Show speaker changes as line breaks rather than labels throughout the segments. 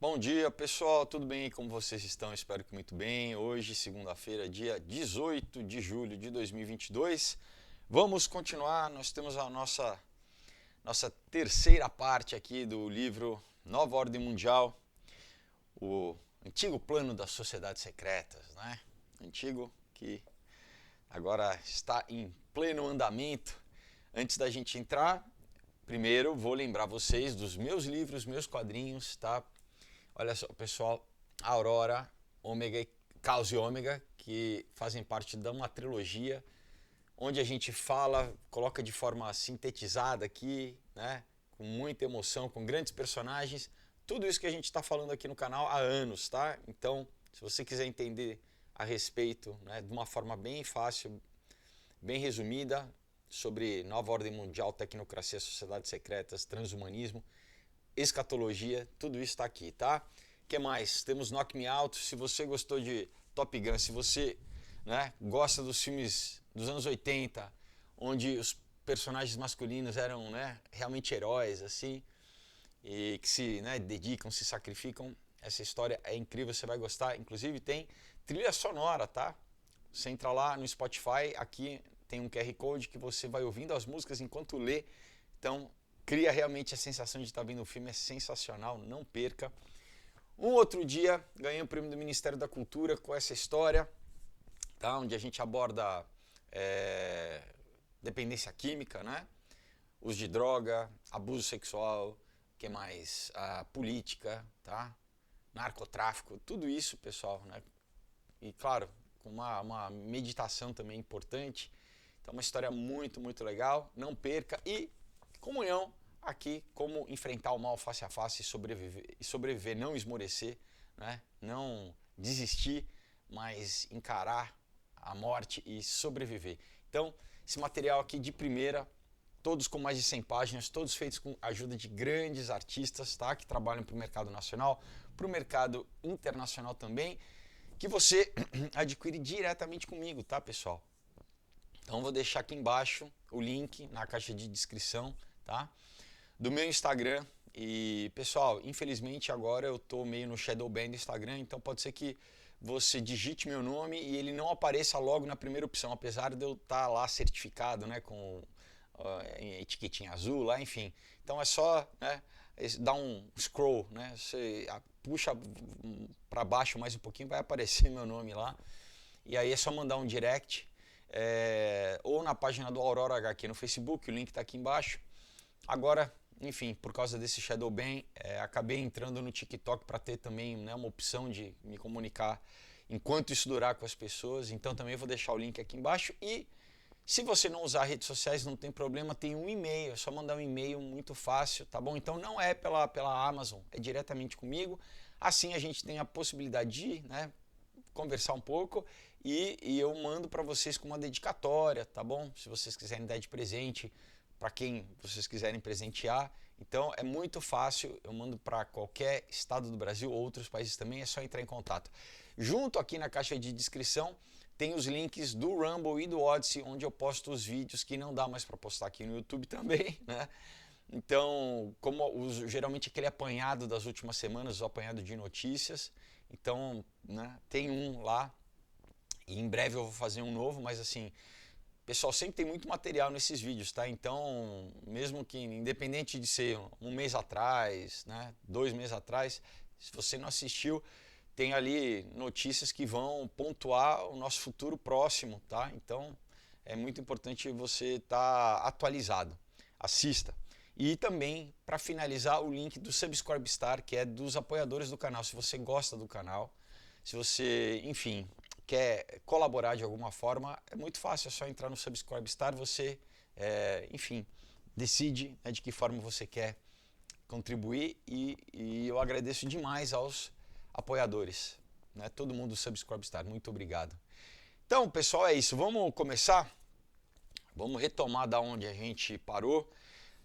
Bom dia, pessoal, tudo bem? Como vocês estão? Espero que muito bem. Hoje, segunda-feira, dia 18 de julho de 2022. Vamos continuar, nós temos a nossa terceira parte aqui do livro Nova Ordem Mundial, o antigo plano das sociedades secretas, né? Antigo que agora está em pleno andamento. Antes da gente entrar, primeiro vou lembrar vocês dos meus livros, meus quadrinhos, tá? Olha só, pessoal, Aurora, Ômega, Caos e Ômega, que fazem parte de uma trilogia, onde a gente fala, coloca de forma sintetizada aqui, né, com muita emoção, com grandes personagens, tudo isso que a gente está falando aqui no canal há anos, tá? Então, se você quiser entender a respeito, né, de uma forma bem fácil, bem resumida, sobre nova ordem mundial, tecnocracia, sociedades secretas, transhumanismo, escatologia, tudo isso está aqui, tá? O que mais? Temos Knock Me Out. Se você gostou de Top Gun, se você, né, gosta dos filmes dos anos 80, onde os personagens masculinos eram, né, realmente heróis, assim, e que se, né, dedicam, se sacrificam, essa história é incrível, você vai gostar. Inclusive tem trilha sonora, tá? Você entra lá no Spotify, aqui tem um QR Code que você vai ouvindo as músicas enquanto lê. Então, cria realmente a sensação de estar vendo o filme, é sensacional, não perca. Um outro dia, ganhei o prêmio do Ministério da Cultura com essa história, tá? Onde a gente aborda dependência química, né? Uso de droga, abuso sexual, que mais? A política, tá? Narcotráfico, tudo isso, pessoal, né? E claro, com uma meditação também importante. Então, uma história muito, muito legal, não perca. E comunhão aqui, como enfrentar o mal face a face e sobreviver, não esmorecer, né? Não desistir, mas encarar a morte e sobreviver. Então, esse material aqui de primeira, todos com mais de 100 páginas, todos feitos com a ajuda de grandes artistas, tá? Que trabalham para o mercado nacional, para o mercado internacional também, que você adquire diretamente comigo, tá, pessoal? Então vou deixar aqui embaixo o link na caixa de descrição, tá? Do meu Instagram. E pessoal, infelizmente agora eu tô meio no shadow ban do Instagram, então pode ser que você digite meu nome e ele não apareça logo na primeira opção, apesar de eu estar lá certificado, né, com etiquetinha azul lá, enfim. Então é só, né, dar um scroll, né, você puxa para baixo mais um pouquinho, vai aparecer meu nome lá. E aí é só mandar um direct ou na página do Aurora HQ no Facebook, o link está aqui embaixo. Agora, enfim, por causa desse shadow ban, acabei entrando no TikTok para ter também, né, uma opção de me comunicar enquanto isso durar com as pessoas. Então também vou deixar o link aqui embaixo. E se você não usar redes sociais, não tem problema, tem um e-mail, é só mandar um e-mail muito fácil, tá bom? Então não é pela Amazon, é diretamente comigo. Assim a gente tem a possibilidade de, né, conversar um pouco e eu mando para vocês com uma dedicatória, tá bom? Se vocês quiserem dar de presente para quem vocês quiserem presentear. Então é muito fácil, eu mando para qualquer estado do Brasil, outros países também, é só entrar em contato. Junto aqui na caixa de descrição tem os links do Rumble e do Odyssey, onde eu posto os vídeos que não dá mais para postar aqui no YouTube também, né? Então, como geralmente aquele apanhado das últimas semanas, o apanhado de notícias, então, né, tem um lá e em breve eu vou fazer um novo, mas assim, pessoal, sempre tem muito material nesses vídeos, tá? Então, mesmo que independente de ser um mês atrás, né, 2 meses atrás, se você não assistiu, tem ali notícias que vão pontuar o nosso futuro próximo, tá? Então, é muito importante você estar atualizado. Assista. E também, para finalizar, o link do Subscribe Star, que é dos apoiadores do canal. Se você gosta do canal, se você, enfim, quer colaborar de alguma forma, é muito fácil, é só entrar no Subscribe Star, você, enfim, decide, né, de que forma você quer contribuir e eu agradeço demais aos apoiadores, né, todo mundo do Subscribe Star, muito obrigado. Então, pessoal, é isso, vamos começar? Vamos retomar da onde a gente parou.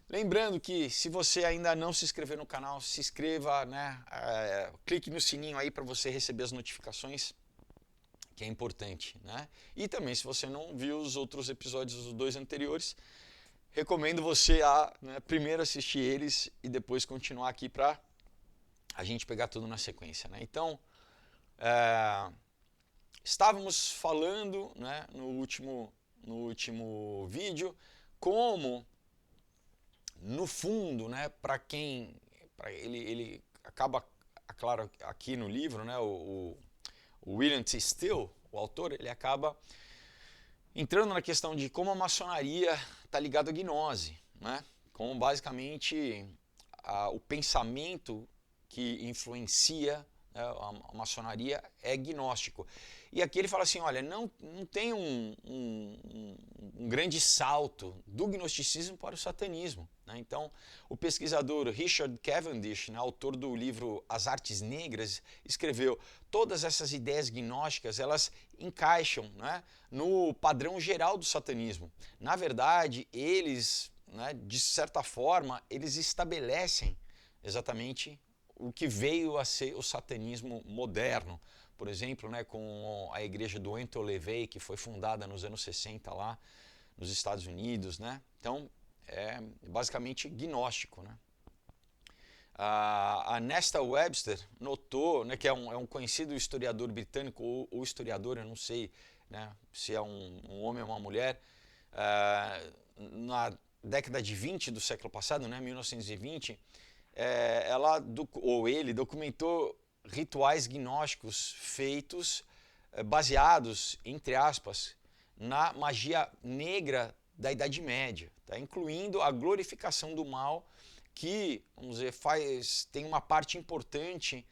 Lembrando que se você ainda não se inscreveu no canal, se inscreva, né? Clique no sininho aí para você receber as notificações, que é importante, né? E também, se você não viu os outros episódios, os 2 anteriores, recomendo você a, né, primeiro assistir eles e depois continuar aqui para a gente pegar tudo na sequência, né? Então, estávamos falando, né, no último vídeo como, no fundo, né, ele acaba, claro, aqui no livro, né, o William T. Steele, o autor, ele acaba entrando na questão de como a maçonaria está ligada à gnose, né? Como basicamente o pensamento que influencia, né, a maçonaria é gnóstico. E aqui ele fala assim, olha, não tem um grande salto do gnosticismo para o satanismo, né? Então, o pesquisador Richard Cavendish, né, autor do livro As Artes Negras, escreveu: todas essas ideias gnósticas, elas encaixam, né, no padrão geral do satanismo. Na verdade, eles, né, de certa forma, eles estabelecem exatamente o que veio a ser o satanismo moderno. Por exemplo, né, com a igreja do Anton LaVey, que foi fundada nos anos 60 lá nos Estados Unidos, né? Então, é basicamente gnóstico, né? A Nesta Webster notou, né, que é um conhecido historiador britânico, ou historiador, eu não sei, né, se é um homem ou uma mulher, na década de 20 do século passado, né, 1920, ele documentou rituais gnósticos feitos baseados, entre aspas, na magia negra da Idade Média, tá? Incluindo a glorificação do mal, que, vamos dizer, tem uma parte importante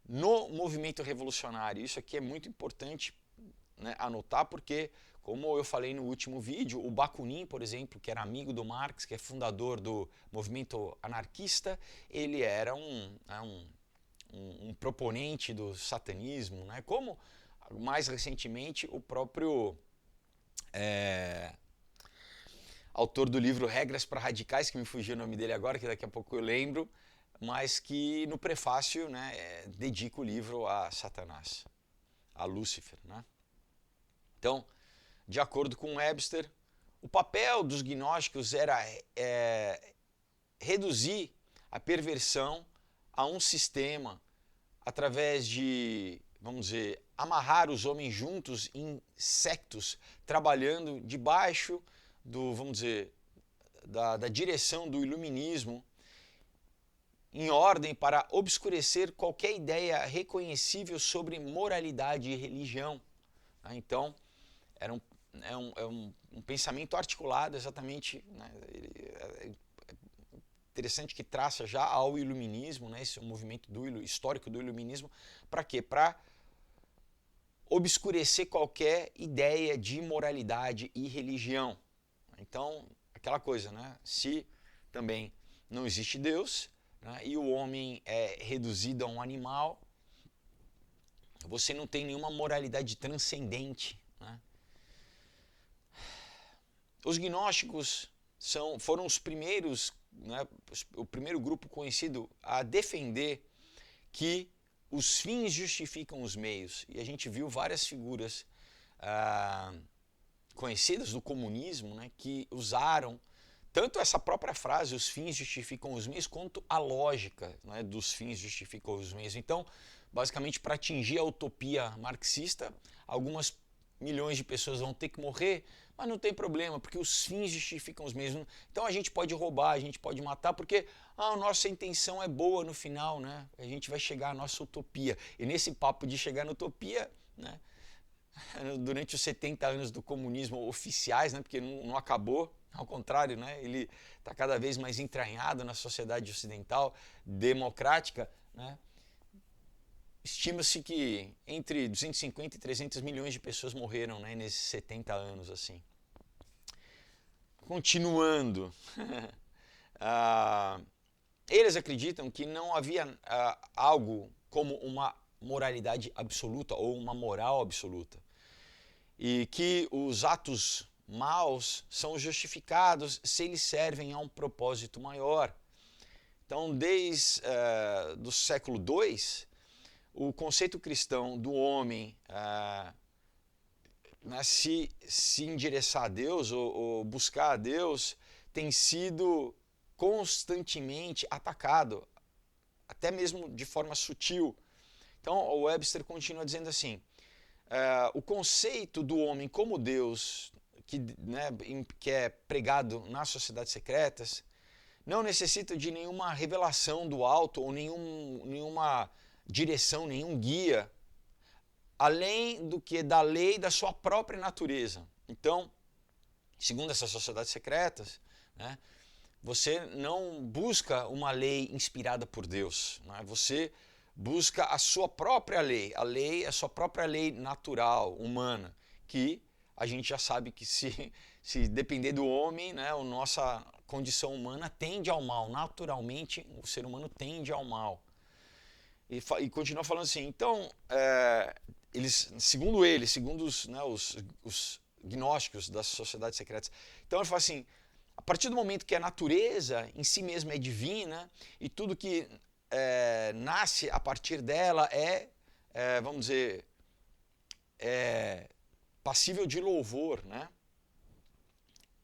no movimento revolucionário. Isso aqui é muito importante, né, anotar, porque, como eu falei no último vídeo, o Bakunin, por exemplo, que era amigo do Marx, que é fundador do movimento anarquista, ele era um proponente do satanismo, né? Como mais recentemente o próprio autor do livro Regras para Radicais, que me fugiu o nome dele agora, que daqui a pouco eu lembro, mas que no prefácio, né, dedica o livro a Satanás, a Lúcifer, né? Então, de acordo com Webster, o papel dos gnósticos era reduzir a perversão a um sistema através de, vamos dizer, amarrar os homens juntos em sectos, trabalhando debaixo vamos dizer, da direção do iluminismo, em ordem para obscurecer qualquer ideia reconhecível sobre moralidade e religião. Então, era um pensamento articulado exatamente, né, interessante, que traça já ao iluminismo, né, esse é um movimento histórico do iluminismo. Para quê? Para obscurecer qualquer ideia de moralidade e religião. Então, aquela coisa, né? Se também não existe Deus, né, e o homem é reduzido a um animal, você não tem nenhuma moralidade transcendente, né? Os gnósticos foram os primeiros, né, o primeiro grupo conhecido a defender que os fins justificam os meios. E a gente viu várias figuras conhecidas do comunismo, né, que usaram tanto essa própria frase, os fins justificam os meios, quanto a lógica, né, dos fins justificam os meios. Então, basicamente, para atingir a utopia marxista, algumas milhões de pessoas vão ter que morrer, mas não tem problema, porque os fins justificam os meios. Então a gente pode roubar, a gente pode matar, porque a nossa intenção é boa no final, né? A gente vai chegar à nossa utopia. E nesse papo de chegar na utopia, né, durante os 70 anos do comunismo oficiais, né, porque não acabou, ao contrário, né, ele está cada vez mais entranhado na sociedade ocidental, democrática, né? Estima-se que entre 250 e 300 milhões de pessoas morreram, né, nesses 70 anos, assim. Continuando, eles acreditam que não havia algo como uma moralidade absoluta ou uma moral absoluta, e que os atos maus são justificados se eles servem a um propósito maior. Então, desde do século II, o conceito cristão do homem né, se endereçar a Deus ou buscar a Deus tem sido constantemente atacado até mesmo de forma sutil. Então, o Webster continua dizendo assim, o conceito do homem como Deus, que é pregado nas sociedades secretas, não necessita de nenhuma revelação do alto ou nenhuma direção, nenhum guia, além do que da lei da sua própria natureza. Então, segundo essas sociedades secretas, né, você não busca uma lei inspirada por Deus, né? Você busca a sua própria lei, a sua própria lei natural, humana, que a gente já sabe que se depender do homem, né, a nossa condição humana tende ao mal, naturalmente o ser humano tende ao mal. E continua falando assim, então, segundo os gnósticos das sociedades secretas, então ele fala assim, a partir do momento que a natureza em si mesma é divina e tudo que nasce a partir dela vamos dizer, passível de louvor, né?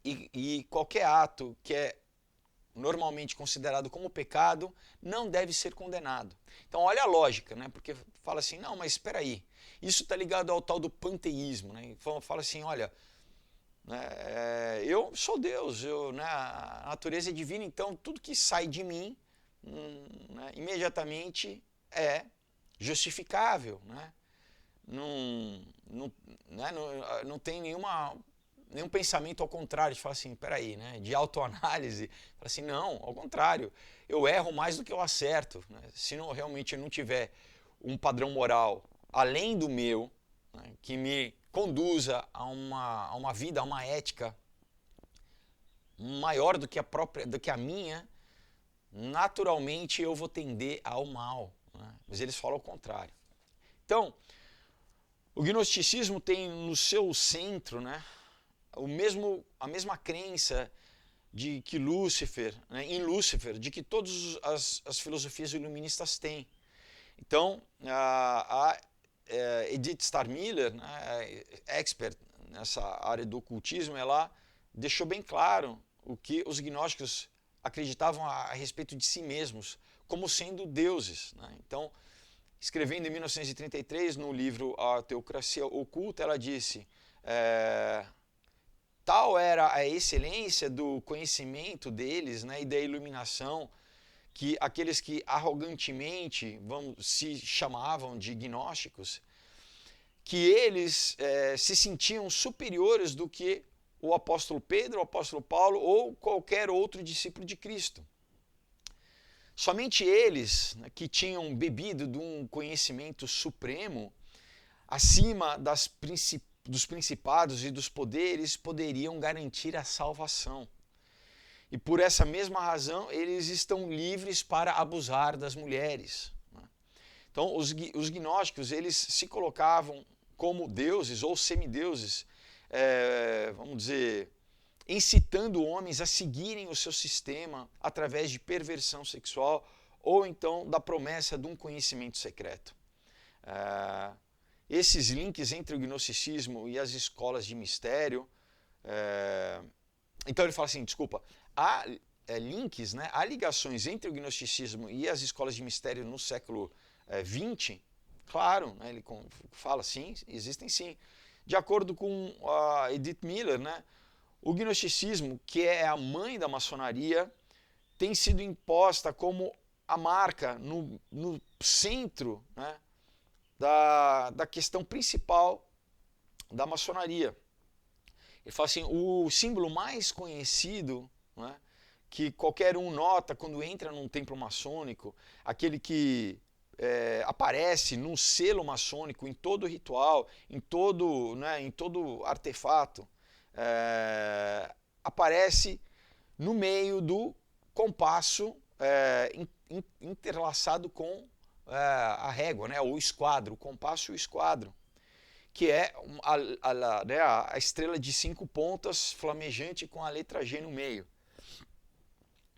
E qualquer ato que é normalmente considerado como pecado não deve ser condenado. Então olha a lógica, né? Porque fala assim, não, mas espera aí, isso está ligado ao tal do panteísmo, né? Fala assim, olha, eu sou Deus, a natureza é divina, então tudo que sai de mim imediatamente é justificável, né? Não tem nenhum pensamento ao contrário, de falar assim, peraí, né? De autoanálise, fala assim, não, ao contrário, eu erro mais do que eu acerto, né? Se realmente eu não tiver um padrão moral além do meu, né, que me conduza a uma vida, a uma ética maior do que a minha, naturalmente eu vou tender ao mal, né? Mas eles falam o contrário. Então, o gnosticismo tem no seu centro, né, a mesma crença de que Lúcifer, né, em Lúcifer, de que todas as filosofias iluministas têm. Então, a Edith Starmiller, né, expert nessa área do ocultismo, ela deixou bem claro o que os gnósticos acreditavam a respeito de si mesmos, como sendo deuses, né? Então, escrevendo em 1933 no livro A Teocracia Oculta, ela disse, tal era a excelência do conhecimento deles, né, e da iluminação, que aqueles que arrogantemente se chamavam de gnósticos, que eles se sentiam superiores do que o apóstolo Pedro, o apóstolo Paulo ou qualquer outro discípulo de Cristo. Somente eles, né, que tinham bebido de um conhecimento supremo, acima dos principados e dos poderes, poderiam garantir a salvação. E por essa mesma razão, eles estão livres para abusar das mulheres, né? Então, os gnósticos, eles se colocavam como deuses ou semideuses, vamos dizer, incitando homens a seguirem o seu sistema através de perversão sexual ou então da promessa de um conhecimento secreto. Esses links entre o gnosticismo e as escolas de mistério, então ele fala assim, desculpa, há links, né, há ligações entre o gnosticismo e as escolas de mistério no século XX, claro, né, ele fala sim, existem sim. De acordo com a Edith Miller, né, o gnosticismo, que é a mãe da maçonaria, tem sido imposta como a marca no centro, né, da questão principal da maçonaria. Ele fala assim, o símbolo mais conhecido, né, que qualquer um nota quando entra num templo maçônico, aquele que aparece num selo maçônico, em todo ritual, em todo artefato, aparece no meio do compasso interlaçado com a régua, né, o esquadro, o compasso e o esquadro, que é a estrela de 5 pontas flamejante com a letra G no meio.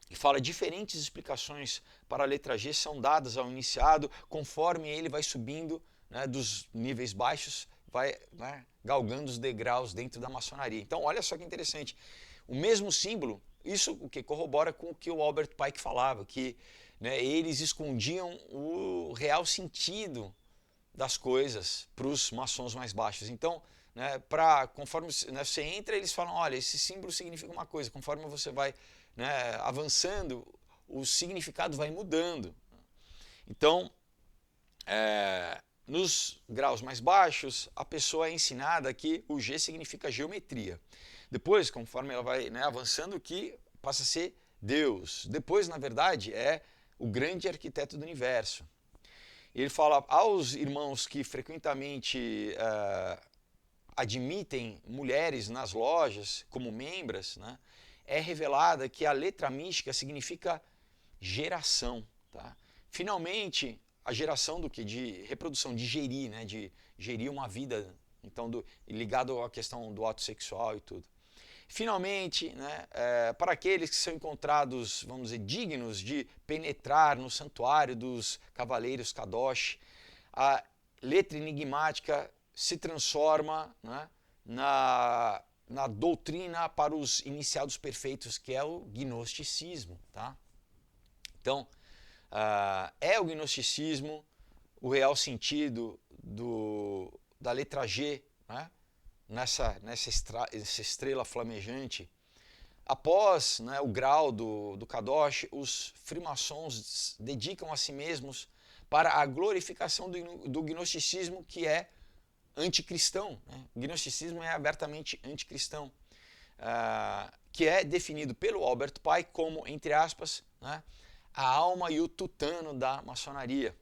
E fala diferentes explicações para a letra G são dadas ao iniciado, conforme ele vai subindo, né, dos níveis baixos, vai, né, galgando os degraus dentro da maçonaria. Então, olha só que interessante. O mesmo símbolo, isso o que corrobora com o que o Albert Pike falava, que né, eles escondiam o real sentido das coisas para os maçons mais baixos. Então, né, conforme, né, você entra, eles falam, olha, esse símbolo significa uma coisa. Conforme você vai, né, avançando, o significado vai mudando. Então, nos graus mais baixos, a pessoa é ensinada que o G significa geometria. Depois, conforme ela vai, né, avançando, que passa a ser Deus. Depois, na verdade, é o grande arquiteto do universo. Ele fala aos irmãos que frequentemente admitem mulheres nas lojas como membras, né, é revelada que a letra mística significa geração. Tá? Finalmente, a geração do que? De reprodução, de gerir, né, de gerir uma vida, então ligado à questão do ato sexual e tudo. Finalmente, né, para aqueles que são encontrados, vamos dizer, dignos de penetrar no santuário dos cavaleiros Kadosh, a letra enigmática se transforma, né, na doutrina para os iniciados perfeitos, que é o gnosticismo. Tá? Então, é o gnosticismo o real sentido da letra G, né, nessa estrela flamejante. Após, né, o grau do Kadosh, os frimaçons dedicam a si mesmos para a glorificação do gnosticismo, que é anticristão. Né? O gnosticismo é abertamente anticristão, que é definido pelo Albert Pike como, entre aspas, né, a alma e o tutano da maçonaria.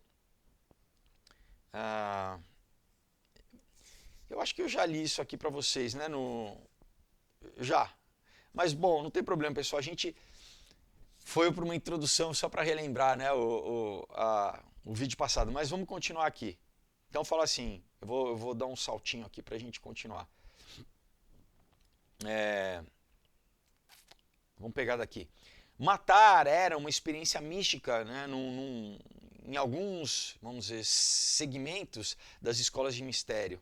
Eu acho que eu já li isso aqui para vocês, né? Já. Mas, bom, não tem problema, pessoal. A gente foi para uma introdução só para relembrar, né, o vídeo passado. Mas vamos continuar aqui. Então, fala assim, eu vou dar um saltinho aqui para a gente continuar. Vamos pegar daqui. Matar era uma experiência mística, né, em alguns, vamos dizer, segmentos das escolas de mistério.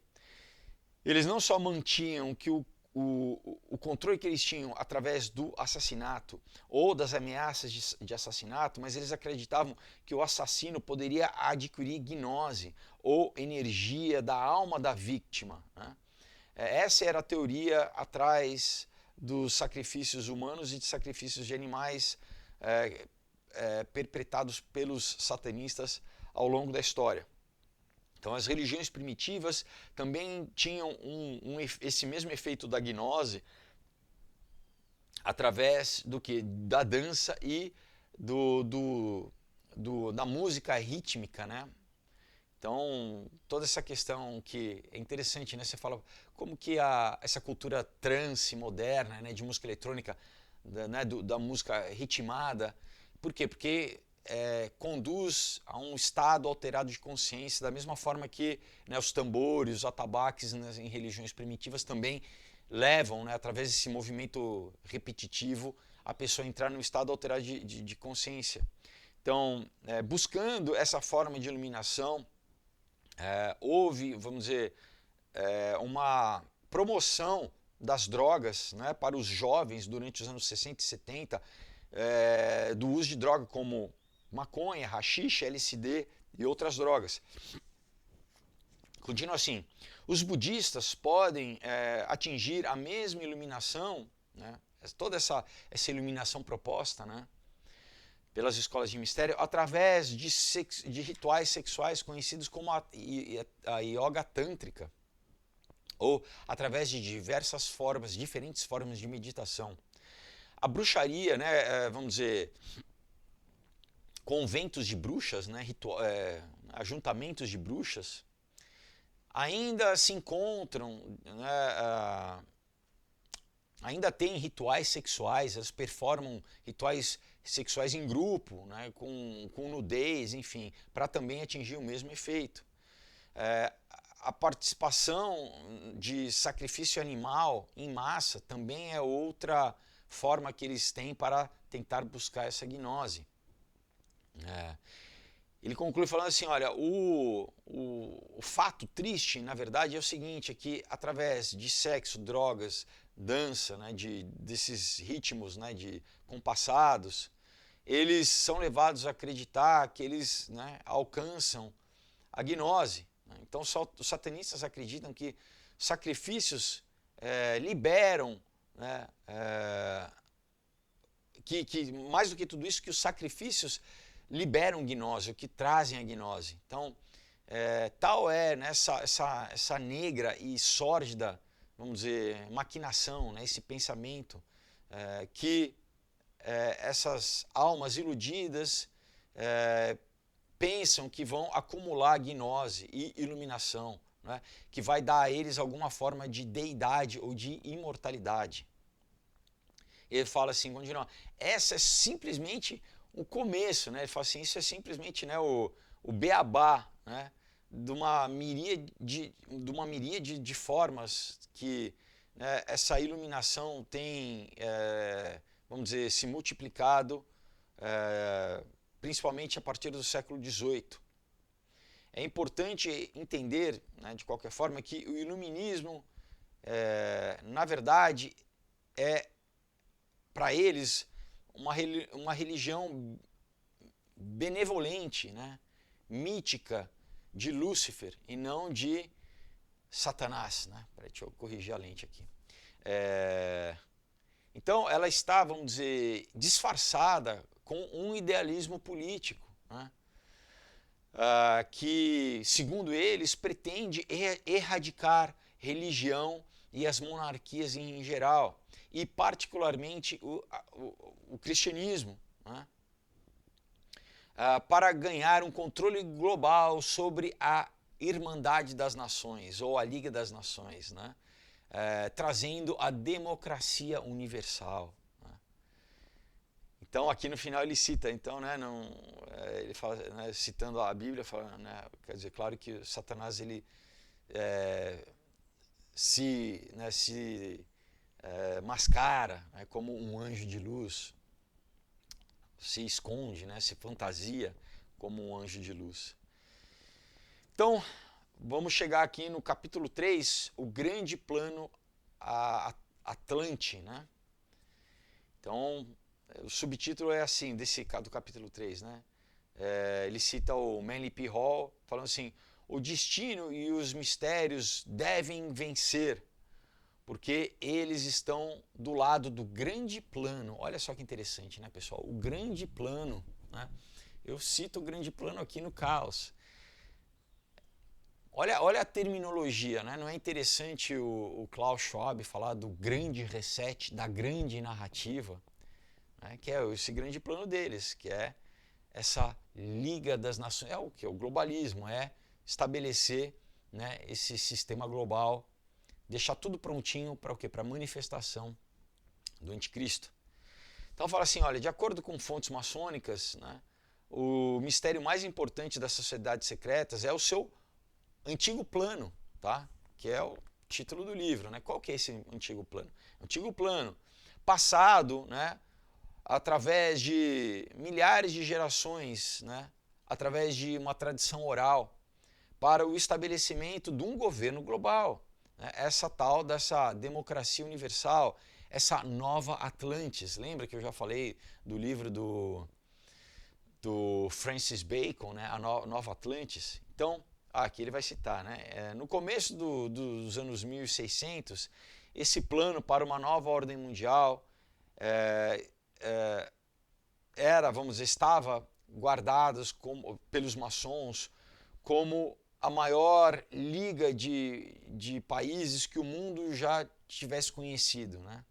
Eles não só mantinham que o controle que eles tinham através do assassinato ou das ameaças de assassinato, mas eles acreditavam que o assassino poderia adquirir gnose ou energia da alma da vítima. Né? Essa era a teoria atrás dos sacrifícios humanos e de sacrifícios de animais perpetrados pelos satanistas ao longo da história. Então, as religiões primitivas também tinham esse mesmo efeito da gnose através do que? Da dança e da música rítmica, né? Então, toda essa questão que é interessante, né? Você fala como que essa cultura trance moderna, né, de música eletrônica, né, da música ritmada, por quê? Porque conduz a um estado alterado de consciência, da mesma forma que, né, os tambores, os atabaques, né, em religiões primitivas também levam, né, através desse movimento repetitivo, a pessoa a entrar num estado alterado de consciência. Então, buscando essa forma de iluminação, houve, vamos dizer, uma promoção das drogas, né, para os jovens durante os anos 60 e 70, do uso de droga como maconha, haxixe, LSD e outras drogas. Continua assim, os budistas podem atingir a mesma iluminação, né, toda essa iluminação proposta, né, pelas escolas de mistério, através de rituais sexuais conhecidos como a yoga tântrica, ou através de diferentes formas de meditação. A bruxaria, né, vamos dizer, conventos de bruxas, né, ajuntamentos de bruxas, ainda se encontram, né, ainda tem rituais sexuais, elas performam rituais sexuais em grupo, né, com nudez, enfim, para também atingir o mesmo efeito. A participação de sacrifício animal em massa também é outra forma que eles têm para tentar buscar essa gnose. Ele conclui falando assim, olha, o fato triste, na verdade, é o seguinte, é que através de sexo, drogas, dança, né, desses ritmos, né, compassados, eles são levados a acreditar que eles, né, alcançam a gnose. Então, os satanistas acreditam que sacrifícios liberam, né, que mais do que tudo isso, que os sacrifícios liberam gnose, o que trazem a gnose. Então, tal é, né, essa negra e sórdida, vamos dizer, maquinação, né, esse pensamento que essas almas iludidas pensam que vão acumular gnose e iluminação, né, que vai dar a eles alguma forma de deidade ou de imortalidade. Ele fala assim, continua, essa é simplesmente o começo, né? Ele fala assim, isso é simplesmente, né, o beabá, né, de uma miríade de formas que, né, essa iluminação tem, vamos dizer, se multiplicado, principalmente a partir do século XVIII. É importante entender, né, de qualquer forma, que o iluminismo, na verdade, é para eles uma religião benevolente, né, mítica de Lúcifer e não de Satanás, né? Deixa eu corrigir a lente aqui. Então ela está, vamos dizer, disfarçada com um idealismo político, né, que, segundo eles, pretende erradicar religião e as monarquias em geral, e particularmente o cristianismo, né, para ganhar um controle global sobre a Irmandade das Nações, ou a Liga das Nações, né, trazendo a democracia universal. Né. Então, aqui no final ele cita, então, né, ele fala, né, citando a Bíblia, fala, né, quer dizer, claro que Satanás ele se mascara, né, como um anjo de luz, se esconde, né, se fantasia como um anjo de luz. Então, vamos chegar aqui no capítulo 3, o grande plano Atlante, né? Então, o subtítulo é assim, do capítulo 3, né? Ele cita o Manly P. Hall, falando assim, o destino e os mistérios devem vencer, porque eles estão do lado do grande plano. Olha só que interessante, né, pessoal? O grande plano, né? Eu cito o grande plano aqui no Caos. Olha a terminologia, né? Não é interessante o Klaus Schwab falar do grande reset, da grande narrativa, né? Que é esse grande plano deles, que é essa Liga das Nações, o que? O globalismo, é estabelecer, né, esse sistema global, deixar tudo prontinho para o quê? Para a manifestação do anticristo. Então fala assim, olha, de acordo com fontes maçônicas, né, o mistério mais importante das sociedades secretas é o seu antigo plano, tá? Que é o título do livro, né? Qual que é esse antigo plano? Antigo plano passado, né, através de milhares de gerações, né, através de uma tradição oral, para o estabelecimento de um governo global, né? Essa tal dessa democracia universal, essa nova Atlantis. Lembra que eu já falei do livro do Francis Bacon, né? A Nova Atlantis? Então, aqui ele vai citar, né? No começo dos anos 1600, esse plano para uma nova ordem mundial estava guardados pelos maçons como a maior liga de países que o mundo já tivesse conhecido, né?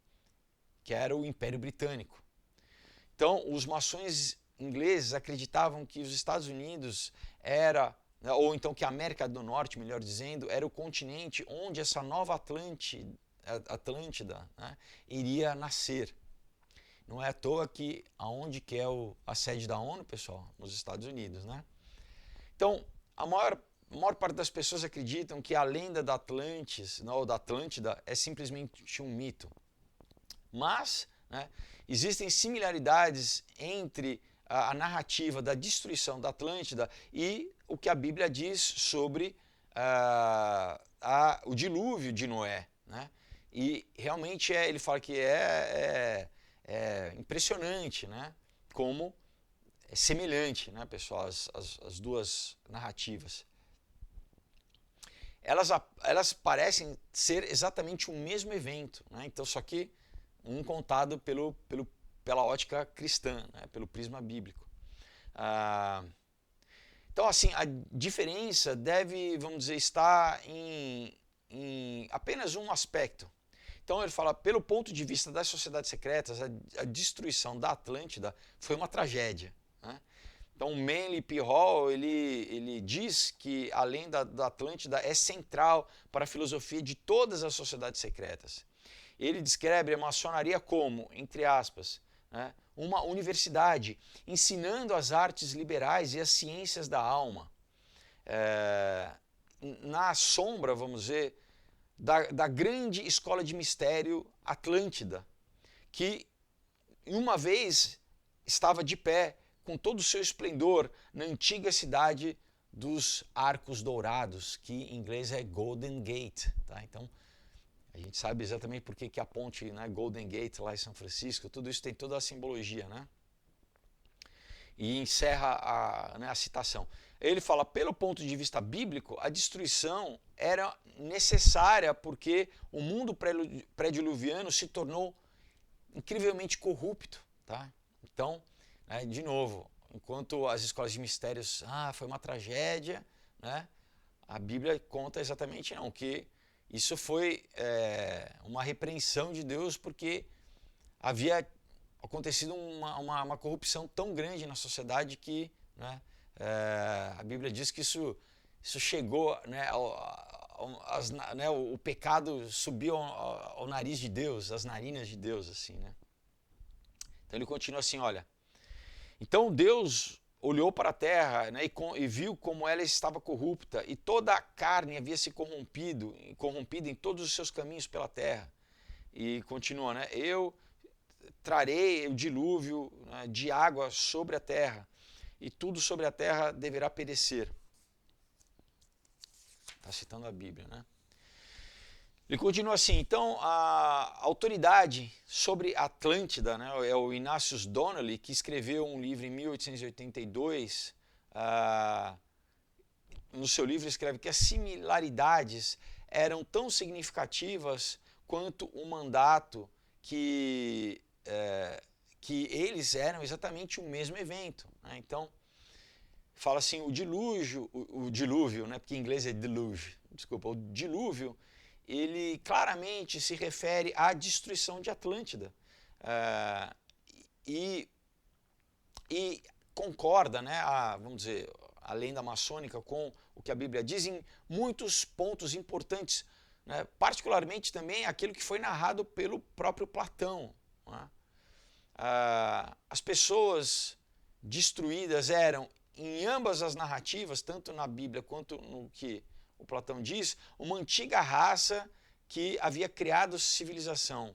Que era o Império Britânico. Então, os maçons ingleses acreditavam que os Estados Unidos ou então que a América do Norte, melhor dizendo, era o continente onde essa nova Atlântida, né, iria nascer. Não é à toa que aonde que é a sede da ONU, pessoal? Nos Estados Unidos, né? Então, a maior parte das pessoas acreditam que a lenda da Atlantis, ou da Atlântida, é simplesmente um mito. Mas, né, existem similaridades entre a narrativa da destruição da Atlântida e o que a Bíblia diz sobre o dilúvio de Noé, né? E realmente ele fala que é impressionante, né, como semelhante, né, pessoal, as duas narrativas. Elas parecem ser exatamente o mesmo evento, né? Então, só que um contado pela ótica cristã, né? Pelo prisma bíblico. Então, assim, a diferença deve, vamos dizer, estar em apenas um aspecto. Então ele fala, pelo ponto de vista das sociedades secretas, a destruição da Atlântida foi uma tragédia, né? Então Manly P. Hall, ele diz que a lenda da Atlântida é central para a filosofia de todas as sociedades secretas. Ele descreve a maçonaria como, entre aspas, né, uma universidade ensinando as artes liberais e as ciências da alma. Na sombra, vamos dizer, da grande escola de mistério Atlântida, que uma vez estava de pé com todo o seu esplendor na antiga cidade dos Arcos Dourados, que em inglês é Golden Gate. Tá? Então, a gente sabe exatamente por que a ponte, né, Golden Gate lá em São Francisco, tudo isso tem toda a simbologia, né? E encerra a citação. Ele fala, pelo ponto de vista bíblico, a destruição era necessária porque o mundo pré-diluviano se tornou incrivelmente corrupto. Tá? Então, de novo, enquanto as escolas de mistérios, foi uma tragédia, né? A Bíblia conta exatamente não, que isso foi uma repreensão de Deus porque havia acontecido uma corrupção tão grande na sociedade que, né, a Bíblia diz que isso chegou, né, o pecado subiu ao nariz de Deus, às narinas de Deus, assim, né? Então ele continua assim, olha, então Deus olhou para a terra, né, e viu como ela estava corrupta e toda a carne havia se corrompida em todos os seus caminhos pela terra. E continua, né, eu trarei o dilúvio, né, de água sobre a terra e tudo sobre a terra deverá perecer. Está citando a Bíblia, né? Ele continua assim, então a autoridade sobre Atlântida, né, é o Ignatius Donnelly, que escreveu um livro em 1882, no seu livro escreve que as similaridades eram tão significativas quanto o mandato que eles eram exatamente o mesmo evento, né? Então, fala assim, o dilúvio, né, porque em inglês é deluge, desculpa, o dilúvio, ele claramente se refere à destruição de Atlântida. E concorda, né, vamos dizer, a lenda maçônica com o que a Bíblia diz em muitos pontos importantes, né, particularmente também aquilo que foi narrado pelo próprio Platão. Né? As pessoas destruídas eram, em ambas as narrativas, tanto na Bíblia quanto no que o Platão diz, uma antiga raça que havia criado civilização.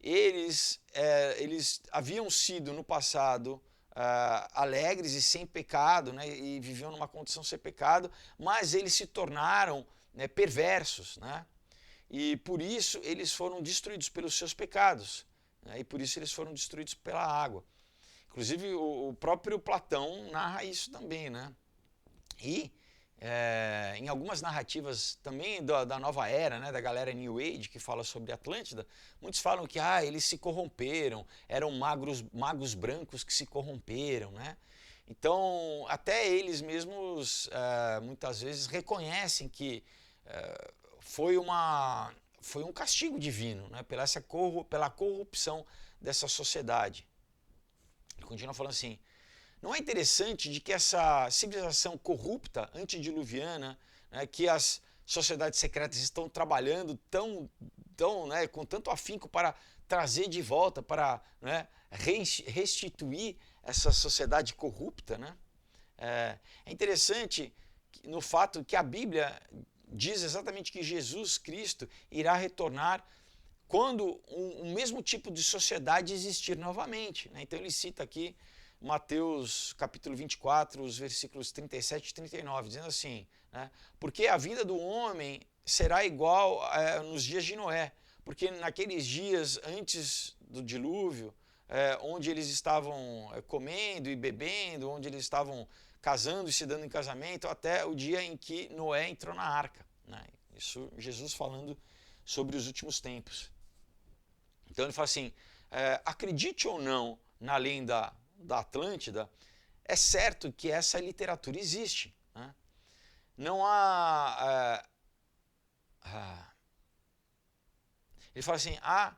Eles haviam sido no passado alegres e sem pecado, né, e viviam numa condição sem pecado, mas eles se tornaram, né, perversos, né, e por isso eles foram destruídos pelos seus pecados, né, e por isso eles foram destruídos pela água. Inclusive o próprio Platão narra isso também, né? E em algumas narrativas também da nova era, né, da galera New Age que fala sobre Atlântida, muitos falam que eles se corromperam, eram magos brancos que se corromperam, né? Então até eles mesmos muitas vezes reconhecem que foi um castigo divino, né, pela corrupção dessa sociedade. Ele continua falando assim, não é interessante de que essa civilização corrupta, antediluviana, né, que as sociedades secretas estão trabalhando né, com tanto afinco para trazer de volta, para, né, restituir essa sociedade corrupta, né? É interessante no fato que a Bíblia diz exatamente que Jesus Cristo irá retornar quando o mesmo tipo de sociedade existir novamente, né? Então ele cita aqui Mateus capítulo 24, os versículos 37 e 39, dizendo assim, né, porque a vida do homem será igual nos dias de Noé, porque naqueles dias antes do dilúvio, onde eles estavam comendo e bebendo, onde eles estavam casando e se dando em casamento, até o dia em que Noé entrou na arca, né? Isso Jesus falando sobre os últimos tempos. Então ele fala assim, acredite ou não na lenda da Atlântida, é certo que essa literatura existe, né? Não há... ele fala assim, há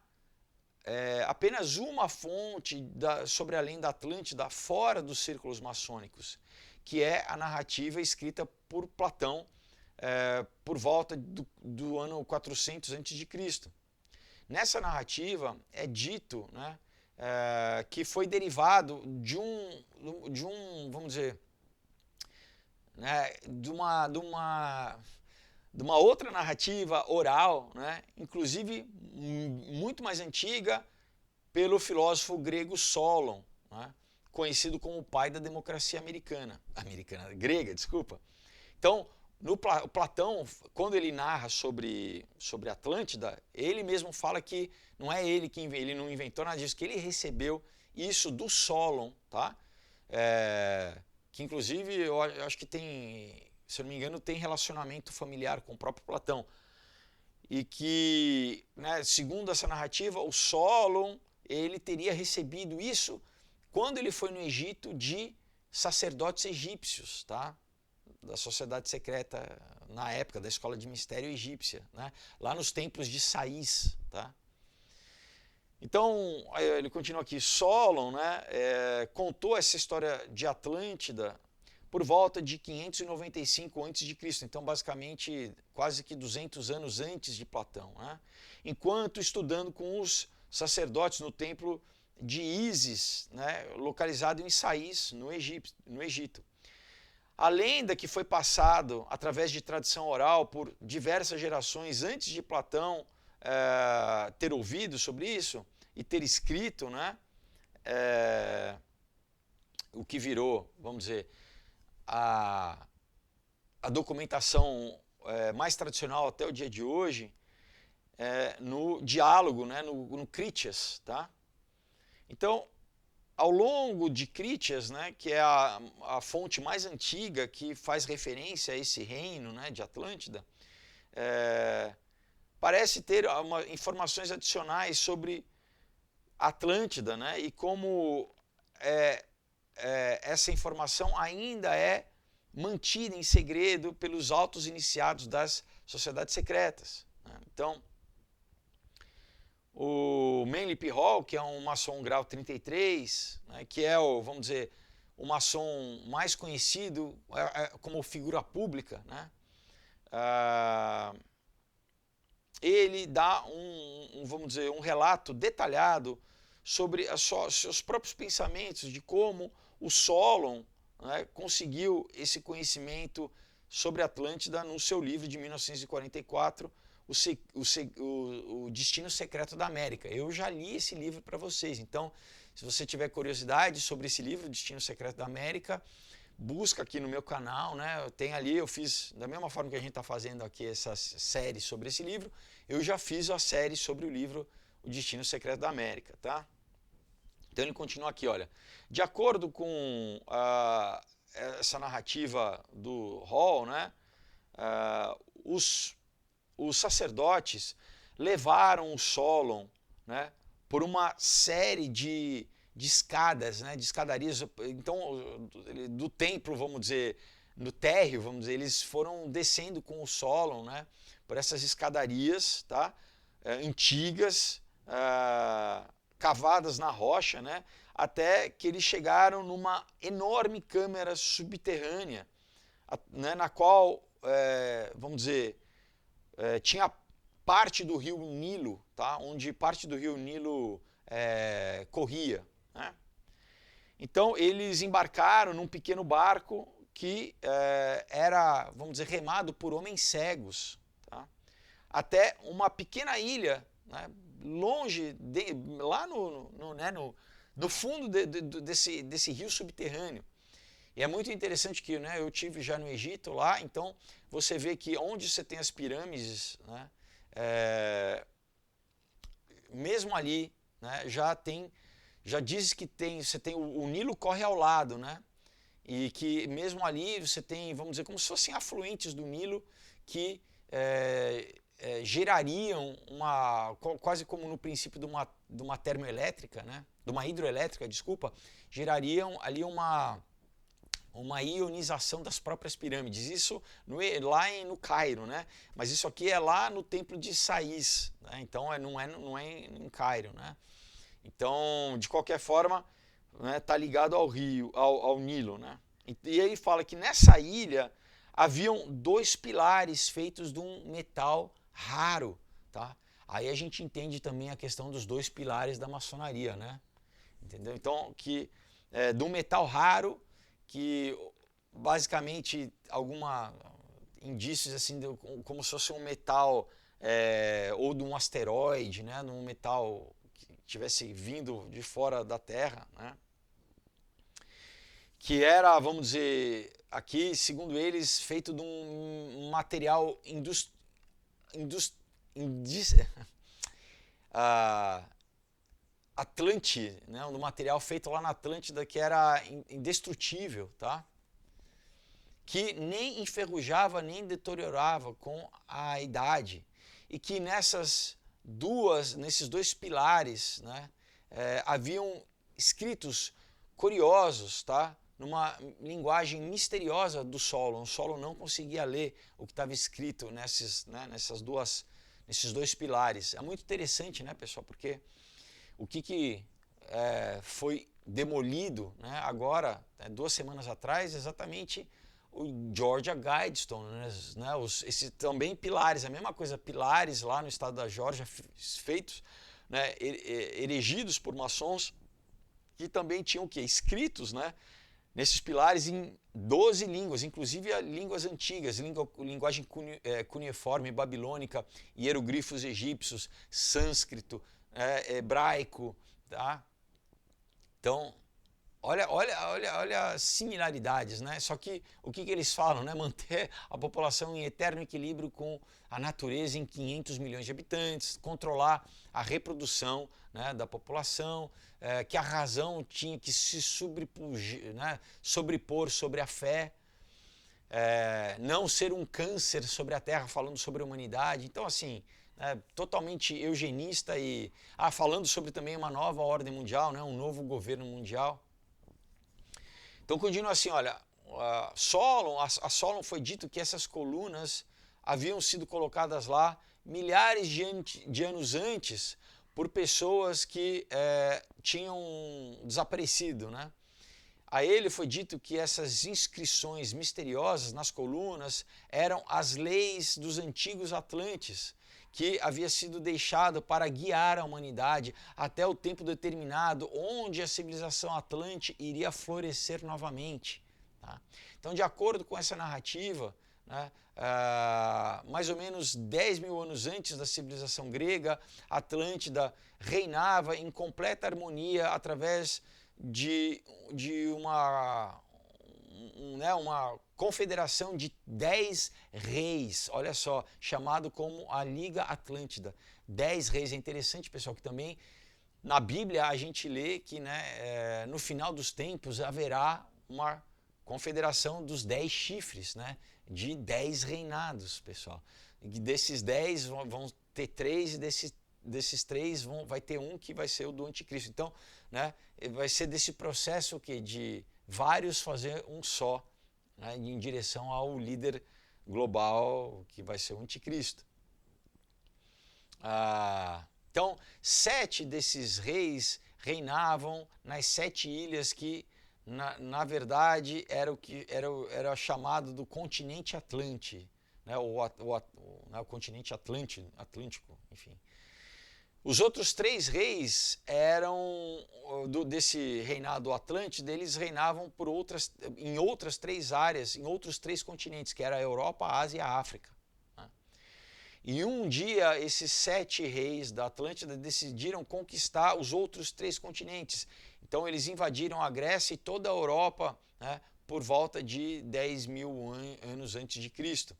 apenas uma fonte sobre a lenda Atlântida fora dos círculos maçônicos, que é a narrativa escrita por Platão por volta do ano 400 a.C. Nessa narrativa é dito, né, que foi derivado de um, vamos dizer, né, de uma outra narrativa oral, né, inclusive muito mais antiga, pelo filósofo grego Solon, né, conhecido como o pai da democracia grega, desculpa. Então, o Platão, quando ele narra sobre Atlântida, ele mesmo fala que não é ele que ele não inventou nada disso, que ele recebeu isso do Solon, tá? Que inclusive eu acho que tem, se eu não me engano, tem relacionamento familiar com o próprio Platão. E que, né, segundo essa narrativa, o Solon, ele teria recebido isso quando ele foi no Egito de sacerdotes egípcios, tá? Da sociedade secreta na época, da escola de mistério egípcia, né? Lá nos templos de Sais, tá? Então, ele continua aqui, Solon, né, contou essa história de Atlântida por volta de 595 a.C., então basicamente quase que 200 anos antes de Platão, né? Enquanto estudando com os sacerdotes no templo de Ísis, né, localizado em Sais, no Egito. A lenda que foi passado através de tradição oral por diversas gerações antes de Platão ter ouvido sobre isso e ter escrito, né, o que virou, vamos dizer, a documentação mais tradicional até o dia de hoje, no diálogo, né, no Critias, tá? Então, ao longo de Critias, né, que é a fonte mais antiga que faz referência a esse reino, né, de Atlântida, parece ter informações adicionais sobre Atlântida, né, e como essa informação ainda é mantida em segredo pelos altos iniciados das sociedades secretas, né? Então, o Manly P. Hall, que é um maçom grau 33, né, que é vamos dizer, o maçom mais conhecido como figura pública, né, ele dá vamos dizer, um relato detalhado sobre seus próprios pensamentos, de como o Solon, né, conseguiu esse conhecimento sobre Atlântida no seu livro de 1944, o Destino Secreto da América. Eu já li esse livro para vocês, então se você tiver curiosidade sobre esse livro, Destino Secreto da América, busca aqui no meu canal, né? Tem ali, eu fiz, da mesma forma que a gente está fazendo aqui essa série sobre esse livro, eu já fiz a série sobre o livro O Destino Secreto da América, tá? Então ele continua aqui, olha, de acordo com essa narrativa do Hall, né, os sacerdotes levaram o Solon, né, por uma série de escadas, né, de escadarias, então do templo, vamos dizer, no térreo, vamos dizer, eles foram descendo com o Solon, né, por essas escadarias, tá, antigas, cavadas na rocha, né, até que eles chegaram numa enorme câmara subterrânea, né, na qual, vamos dizer, tinha parte do rio Nilo, tá, onde parte do rio Nilo corria, né? Então eles embarcaram num pequeno barco que era, vamos dizer, remado por homens cegos, tá, até uma pequena ilha, né, longe, lá no fundo desse rio subterrâneo. E é muito interessante que, né, eu tive já no Egito lá, então você vê que onde você tem as pirâmides, né, mesmo ali, né, já diz que você tem o Nilo corre ao lado, né? E que mesmo ali você tem, vamos dizer, como se fossem afluentes do Nilo que gerariam quase como no princípio de uma termoelétrica, né? De uma hidroelétrica, desculpa, gerariam ali uma ionização das próprias pirâmides. Isso lá no Cairo, né? Mas isso aqui é lá no templo de Sais, né? Então não é em Cairo, né? Então, de qualquer forma, né, tá ligado ao rio, ao Nilo, né? E aí fala que nessa ilha haviam 2 pilares feitos de um metal raro, tá? Aí a gente entende também a questão dos 2 pilares da maçonaria, né? Entendeu? Então, que de um metal raro que basicamente indícios assim como se fosse um metal ou de um asteroide, né? Num metal tivesse vindo de fora da Terra, né? Que era, vamos dizer, aqui, segundo eles, feito de um material Atlante, né? Um material feito lá na Atlântida que era indestrutível, tá? Que nem enferrujava nem deteriorava com a idade e que nesses 2 pilares, né, haviam escritos curiosos, tá, numa linguagem misteriosa do solo. O solo não conseguia ler o que estava escrito nesses 2 pilares. É muito interessante, né, pessoal, porque o que foi demolido, né, agora, 2 semanas atrás, exatamente o Georgia Guidestone, né, esses também pilares, a mesma coisa, pilares lá no estado da Geórgia, feitos, né, erigidos por maçons, que também tinham o quê? Escritos, né, nesses pilares em 12 línguas, inclusive línguas antigas, linguagem cuneiforme, babilônica, hieroglifos egípcios, sânscrito, hebraico, tá? Então, olha as similaridades, né? Só que o que eles falam, né? Manter a população em eterno equilíbrio com a natureza em 500 milhões de habitantes, controlar a reprodução, né, da população, que a razão tinha que se sobrepor sobre a fé, não ser um câncer sobre a Terra, falando sobre a humanidade. Então, assim, totalmente eugenista e falando sobre também uma nova ordem mundial, né, um novo governo mundial. Então continua assim, olha, a Solon foi dito que essas colunas haviam sido colocadas lá milhares de anos antes por pessoas que tinham desaparecido, né? A ele foi dito que essas inscrições misteriosas nas colunas eram as leis dos antigos Atlantes, que havia sido deixado para guiar a humanidade até o tempo determinado, onde a civilização Atlante iria florescer novamente. Tá? Então, de acordo com essa narrativa, né, mais ou menos 10 mil anos antes da civilização grega, Atlântida reinava em completa harmonia através de uma confederação de 10 reis, olha só, chamado como a Liga Atlântida. 10 reis, é interessante, pessoal, que também na Bíblia a gente lê que, né, no final dos tempos haverá uma confederação dos 10 chifres, né, de 10 reinados, pessoal. E desses 10 vão ter 3 e desses 3 vai ter um que vai ser o do anticristo. Então, né, vai ser desse processo de vários fazer um só, né, em direção ao líder global que vai ser o anticristo. Então, 7 desses reis reinavam nas 7 ilhas que, na verdade, era chamado do continente Atlante, né, o continente Atlântico, enfim. Os outros 3 reis eram desse reinado Atlântida, eles reinavam em outras 3 áreas, em outros 3 continentes, que era a Europa, a Ásia e a África. Né? E um dia esses 7 reis da Atlântida decidiram conquistar os outros 3 continentes. Então eles invadiram a Grécia e toda a Europa, né, por volta de 10 mil anos antes de Cristo.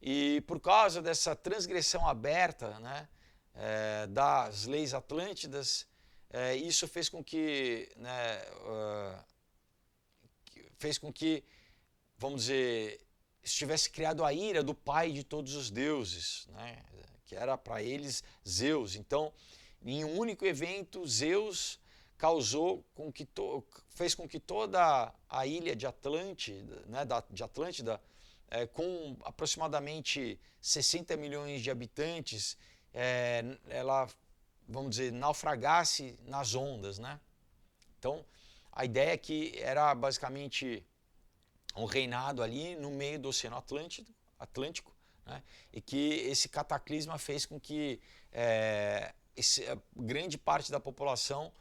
E por causa dessa transgressão aberta, né, das leis atlântidas, isso fez com que, né, vamos dizer, estivesse criado a ira do pai de todos os deuses, né, que era para eles Zeus. Então, em um único evento, Zeus fez com que toda a ilha de Atlântida, né, de Atlântida, com aproximadamente 60 milhões de habitantes, ela, vamos dizer, naufragasse nas ondas, né? Então, a ideia é que era basicamente um reinado ali no meio do Oceano Atlântico, né? E que esse cataclisma fez com que grande parte da população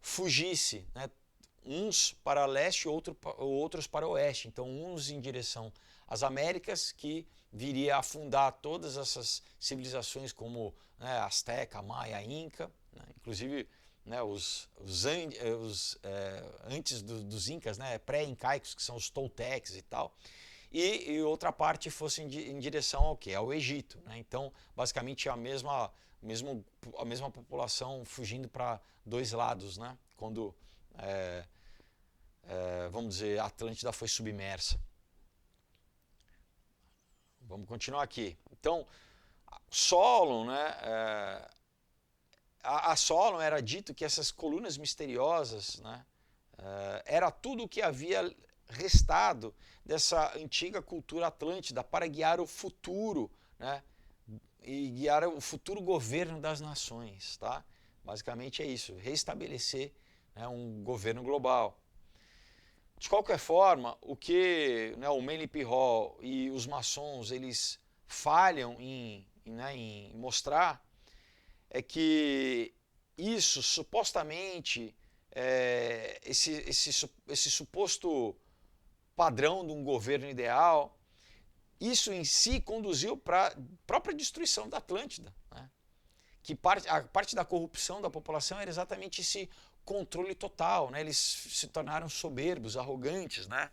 fugisse, né? Uns para leste, outros para oeste. Então, uns em direção às Américas, que viria a afundar todas essas civilizações como, né, Azteca, Maia, Inca, né? Inclusive, né, antes dos Incas, né, pré-incaicos, que são os Toltecs e tal, e outra parte fosse em direção ao quê? Ao Egito, né? Então, basicamente, a mesma população fugindo para dois lados, né? Quando, vamos dizer, a Atlântida foi submersa. Vamos continuar aqui. Então, Solon, né? A Solon era dito que essas colunas misteriosas, né, era tudo o que havia restado dessa antiga cultura atlântida para guiar o futuro, né, e guiar o futuro governo das nações, tá? Basicamente é isso, restabelecer, né, um governo global. De qualquer forma, o que, né, o Manly P. Hall e os maçons eles falham em mostrar é que isso supostamente, esse suposto padrão de um governo ideal, isso em si conduziu para a própria destruição da Atlântida, né? Que a parte da corrupção da população era exatamente esse controle total, né? Eles se tornaram soberbos, arrogantes, né?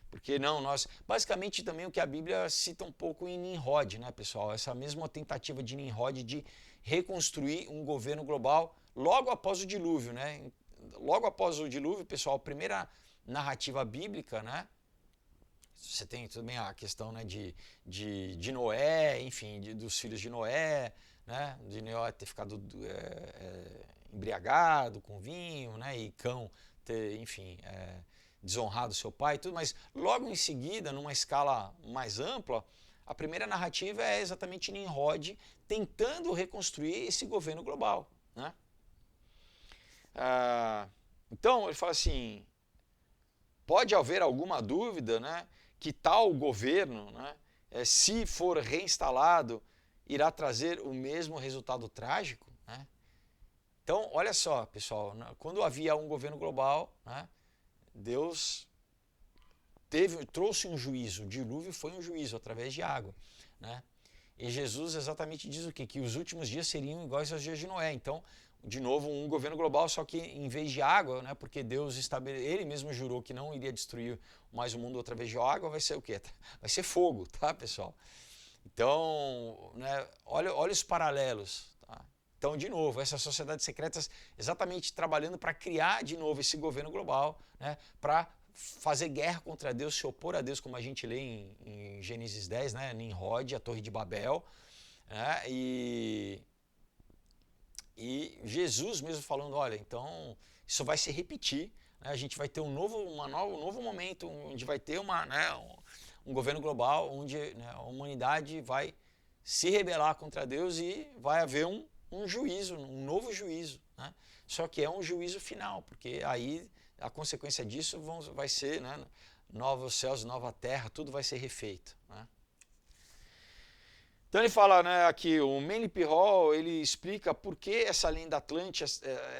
Porque não, basicamente também o que a Bíblia cita um pouco em Nimrod, né, pessoal? Essa mesma tentativa de Nimrod de reconstruir um governo global logo após o dilúvio, né? Logo após o dilúvio, pessoal, a primeira narrativa bíblica, né? Você tem também a questão, né, de Noé, enfim, dos filhos de Noé, né? De Noé ter ficado embriagado com vinho, né? E Cão ter, enfim, desonrado seu pai e tudo, mas logo em seguida, numa escala mais ampla, a primeira narrativa é exatamente Nimrod tentando reconstruir esse governo global, né? Então, ele fala assim, pode haver alguma dúvida, né, que tal governo, né, se for reinstalado, irá trazer o mesmo resultado trágico, né? Então, olha só, pessoal, quando havia um governo global, né, Deus trouxe um juízo, o dilúvio foi um juízo através de água, né? E Jesus exatamente diz o quê? Que os últimos dias seriam iguais aos dias de Noé. Então, de novo, um governo global, só que em vez de água, né, porque Deus ele mesmo jurou que não iria destruir mais o mundo através de água, vai ser o quê? Vai ser fogo, tá, pessoal? Então, né, olha os paralelos, tá? Então, de novo, essas sociedades secretas exatamente trabalhando para criar de novo esse governo global, né, para fazer guerra contra Deus, se opor a Deus, como a gente lê em Gênesis 10, né, Nimrod, a Torre de Babel, né, e Jesus mesmo falando, olha, então isso vai se repetir, né, a gente vai ter um novo momento, onde vai ter um governo global, onde, né, a humanidade vai se rebelar contra Deus e vai haver um juízo, um novo juízo, né? Só que é um juízo final, porque aí a consequência disso vai ser, né, novos céus, nova terra, tudo vai ser refeito, né? Então ele fala, né, aqui, o Manly P. Hall, ele explica por que essa lenda Atlântida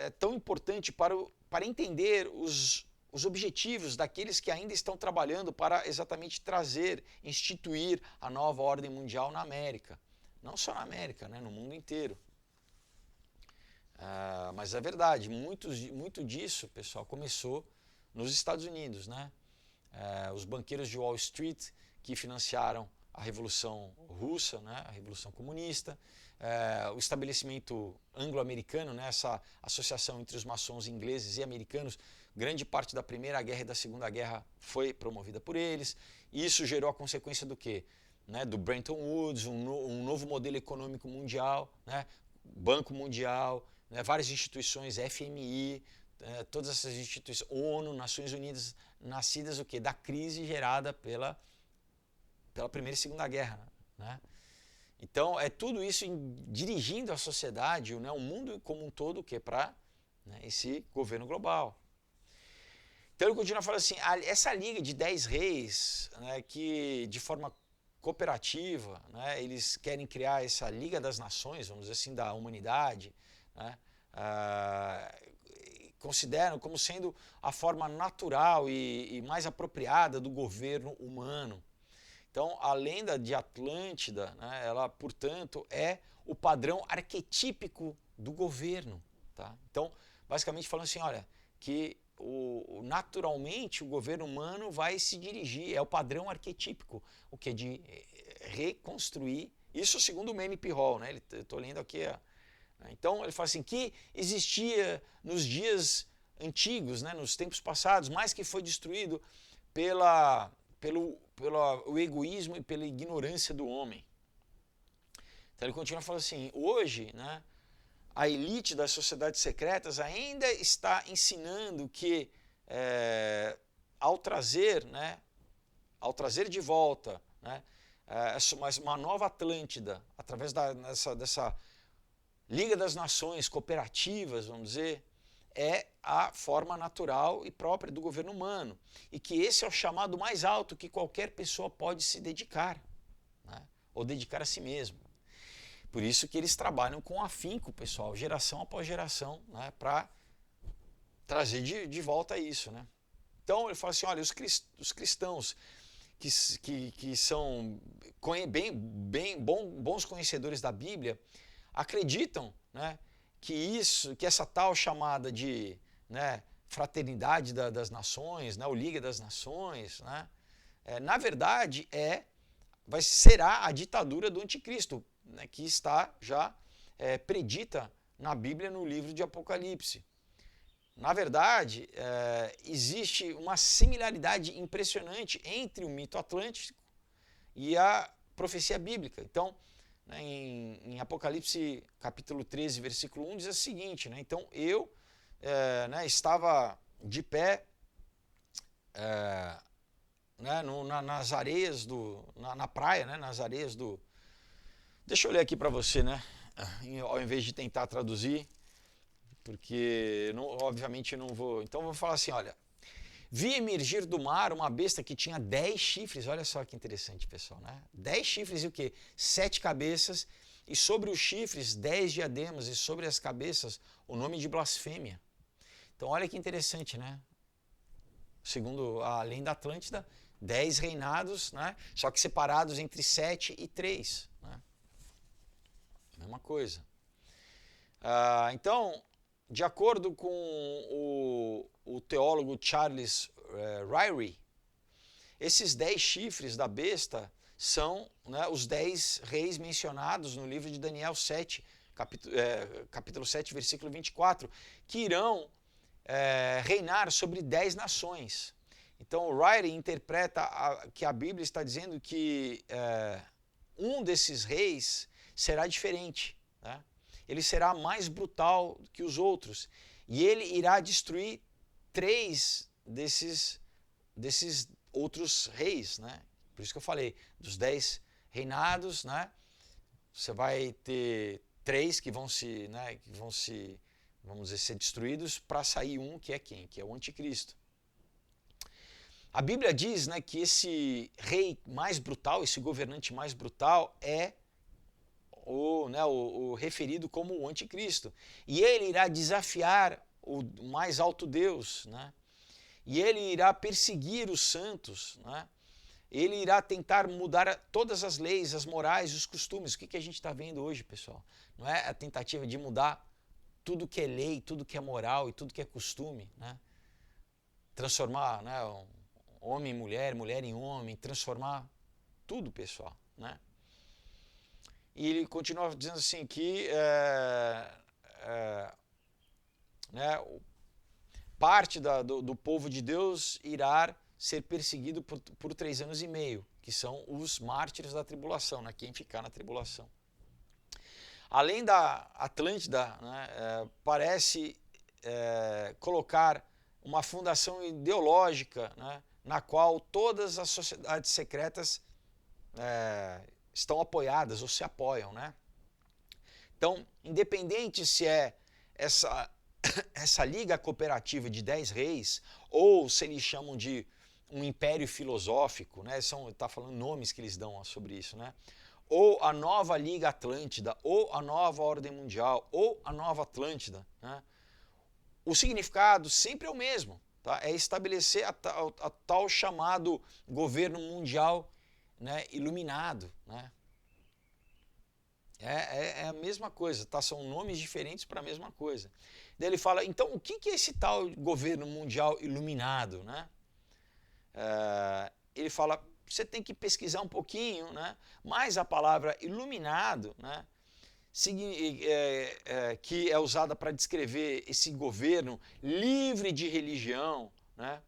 é tão importante para entender os objetivos daqueles que ainda estão trabalhando para exatamente instituir a nova ordem mundial na América. Não só na América, né, no mundo inteiro. Mas é verdade, muito disso, pessoal, começou nos Estados Unidos, né? Os banqueiros de Wall Street que financiaram a Revolução Russa, né, a Revolução Comunista, o estabelecimento anglo-americano, né, essa associação entre os maçons ingleses e americanos, grande parte da Primeira Guerra e da Segunda Guerra foi promovida por eles. Isso gerou a consequência do quê? Né, do Bretton Woods, um novo modelo econômico mundial, né, Banco Mundial, né, várias instituições, FMI, todas essas instituições, ONU, Nações Unidas, nascidas o quê? Da crise gerada pela Primeira e Segunda Guerra. Né? Então, é tudo isso dirigindo a sociedade, né, o mundo como um todo, para, né, esse governo global. Então, ele continua falando assim, essa liga de 10 reis, né, que de forma cooperativa, né, eles querem criar essa Liga das Nações, vamos dizer assim, da humanidade, né, consideram como sendo a forma natural e mais apropriada do governo humano. Então, a lenda de Atlântida, né, ela, portanto, é o padrão arquetípico do governo. Tá? Então, basicamente falando assim, olha, que naturalmente o governo humano vai se dirigir, é o padrão arquetípico, o que é de reconstruir, isso segundo o Meme Pirrol, né? Estou lendo aqui. Então, ele fala assim, que existia nos dias antigos, né, nos tempos passados, mas que foi destruído pelo egoísmo e pela ignorância do homem. Então ele continua falando assim, hoje, né, a elite das sociedades secretas ainda está ensinando que ao trazer de volta, né, uma nova Atlântida, através dessa Liga das Nações cooperativas, vamos dizer, é a forma natural e própria do governo humano. E que esse é o chamado mais alto que qualquer pessoa pode se dedicar, né? Ou dedicar a si mesmo. Por isso que eles trabalham com afinco, pessoal, geração após geração, né? Para trazer de volta isso. Né? Então ele fala assim, olha, os cristãos que são bons conhecedores da Bíblia, acreditam, né, que essa tal chamada de, né, fraternidade das nações, né, ou Liga das Nações, né, na verdade será a ditadura do anticristo, né, que está já predita na Bíblia no livro de Apocalipse. Na verdade, existe uma similaridade impressionante entre o mito atlântico e a profecia bíblica. Então, né, em Apocalipse capítulo 13, versículo 1, diz o seguinte, né, então eu né, estava de pé né, nas areias na praia, né, nas areias do... Deixa eu ler aqui para você, né, ao invés de tentar traduzir, porque obviamente não vou... Então eu vou falar assim, olha, vi emergir do mar uma besta que tinha 10 chifres, olha só que interessante, pessoal, né? 10 chifres e o quê? 7 cabeças, e sobre os chifres 10 diademas, e sobre as cabeças o nome de blasfêmia. Então olha que interessante, né? Segundo a lenda Atlântida, 10 reinados, né? Só que separados entre 7 e 3. Né? Mesma coisa. Então, de acordo com o teólogo Charles Ryrie, esses 10 chifres da besta são, né, os 10 reis mencionados no livro de Daniel 7, capítulo 7, versículo 24, que irão reinar sobre 10 nações. Então, o Ryrie interpreta que a Bíblia está dizendo que um desses reis será diferente, né? Ele será mais brutal que os outros. E ele irá destruir 3 desses outros reis. Né? Por isso que eu falei, dos 10 reinados, né? Você vai ter 3 que vão vamos dizer, ser destruídos, para sair um que é quem? Que é o anticristo. A Bíblia diz, né, que esse rei mais brutal, esse governante mais brutal é o referido como o anticristo. E ele irá desafiar o mais alto Deus, né? E ele irá perseguir os santos, né? Ele irá tentar mudar todas as leis, as morais, os costumes. O que a gente está vendo hoje, pessoal? Não é a tentativa de mudar tudo que é lei, tudo que é moral e tudo que é costume, né? Transformar, né, homem em mulher, mulher em homem, transformar tudo, pessoal. né? E ele continua dizendo assim que né, parte do povo de Deus irá ser perseguido por 3 anos e meio, que são os mártires da tribulação, né, quem ficar na tribulação. Além da Atlântida, né, parece colocar uma fundação ideológica, né, na qual todas as sociedades secretas estão apoiadas ou se apoiam, né? Então, independente se é essa liga cooperativa de 10 reis ou se eles chamam de um império filosófico, né? Tá falando nomes que eles dão sobre isso, né? Ou a nova Liga Atlântida, ou a nova Ordem Mundial, ou a nova Atlântida, né? O significado sempre é o mesmo, tá? É estabelecer a tal chamado governo mundial, né, iluminado, né? É a mesma coisa, tá? São nomes diferentes para a mesma coisa. Daí ele fala, então o que é esse tal governo mundial iluminado, né? Ele fala, você tem que pesquisar um pouquinho, né? Mas a palavra iluminado, né, que é usada para descrever esse governo livre de religião, né?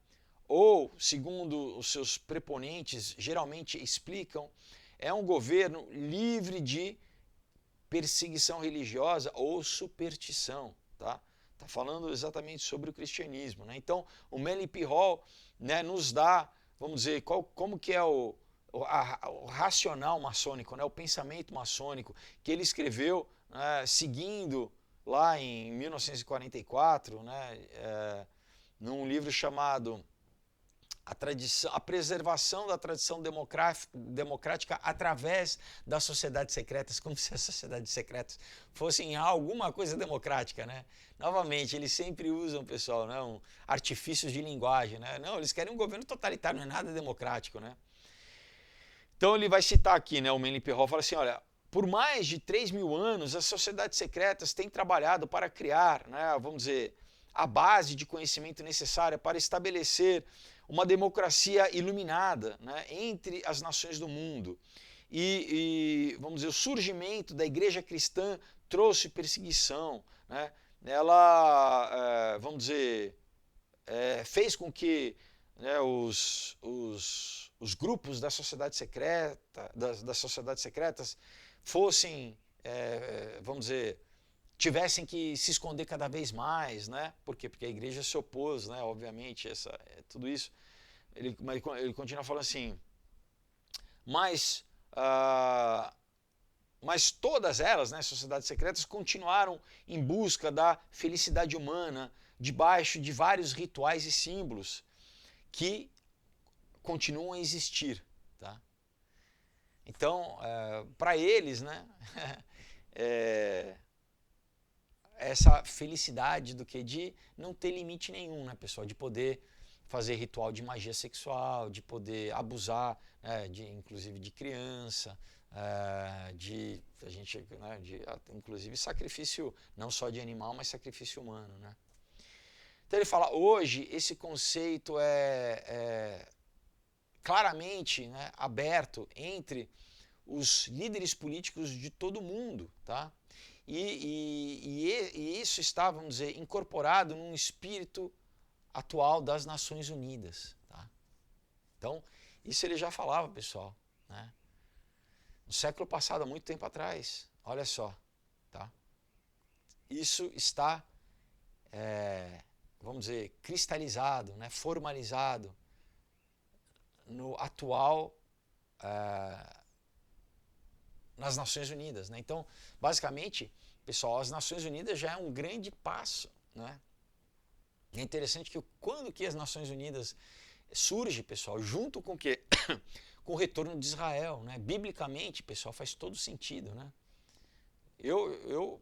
Ou, segundo os seus preponentes, geralmente explicam, é um governo livre de perseguição religiosa ou superstição, tá? Tá falando exatamente sobre o cristianismo, né? Então, o Manly P. Hall, né, nos dá, vamos dizer, como que é o racional maçônico, né, o pensamento maçônico que ele escreveu, seguindo lá em 1944, né, num livro chamado a preservação da tradição democrática através das sociedades secretas, como se as sociedades secretas fossem alguma coisa democrática, né? Novamente, eles sempre usam, pessoal, né, artifícios de linguagem, né? Não, eles querem um governo totalitário, não é nada democrático, né? Então ele vai citar aqui, né, o Manly P. Hall fala assim, olha, por mais de 3.000 anos, as sociedades secretas têm trabalhado para criar, né, vamos dizer, a base de conhecimento necessária para estabelecer uma democracia iluminada, né, entre as nações do mundo. Vamos dizer, o surgimento da igreja cristã trouxe perseguição, né? Ela, vamos dizer, fez com que, né, os grupos da sociedade secreta, das sociedades secretas fossem, vamos dizer, tivessem que se esconder cada vez mais, né? Por quê? Porque a igreja se opôs, né? Obviamente, tudo isso. Ele continua falando assim, mas todas elas, né, sociedades secretas, continuaram em busca da felicidade humana, debaixo de vários rituais e símbolos que continuam a existir, tá? Então, para eles, né, essa felicidade do que de não ter limite nenhum, né, pessoal, de poder fazer ritual de magia sexual, de poder abusar, né, inclusive de criança, inclusive sacrifício não só de animal, mas sacrifício humano, né? Então ele fala, hoje esse conceito é claramente, né, aberto entre os líderes políticos de todo o mundo, tá? E isso está, vamos dizer, incorporado num espírito atual das Nações Unidas, tá? Então, isso ele já falava, pessoal, né? No século passado, há muito tempo atrás, olha só, tá? Isso está, vamos dizer, cristalizado, né, formalizado no atual, nas Nações Unidas, né? Então, basicamente, pessoal, as Nações Unidas já é um grande passo, né? E é interessante que quando que as Nações Unidas surge, pessoal, junto com o quê? Com o retorno de Israel, né? Biblicamente, pessoal, faz todo sentido, né? Eu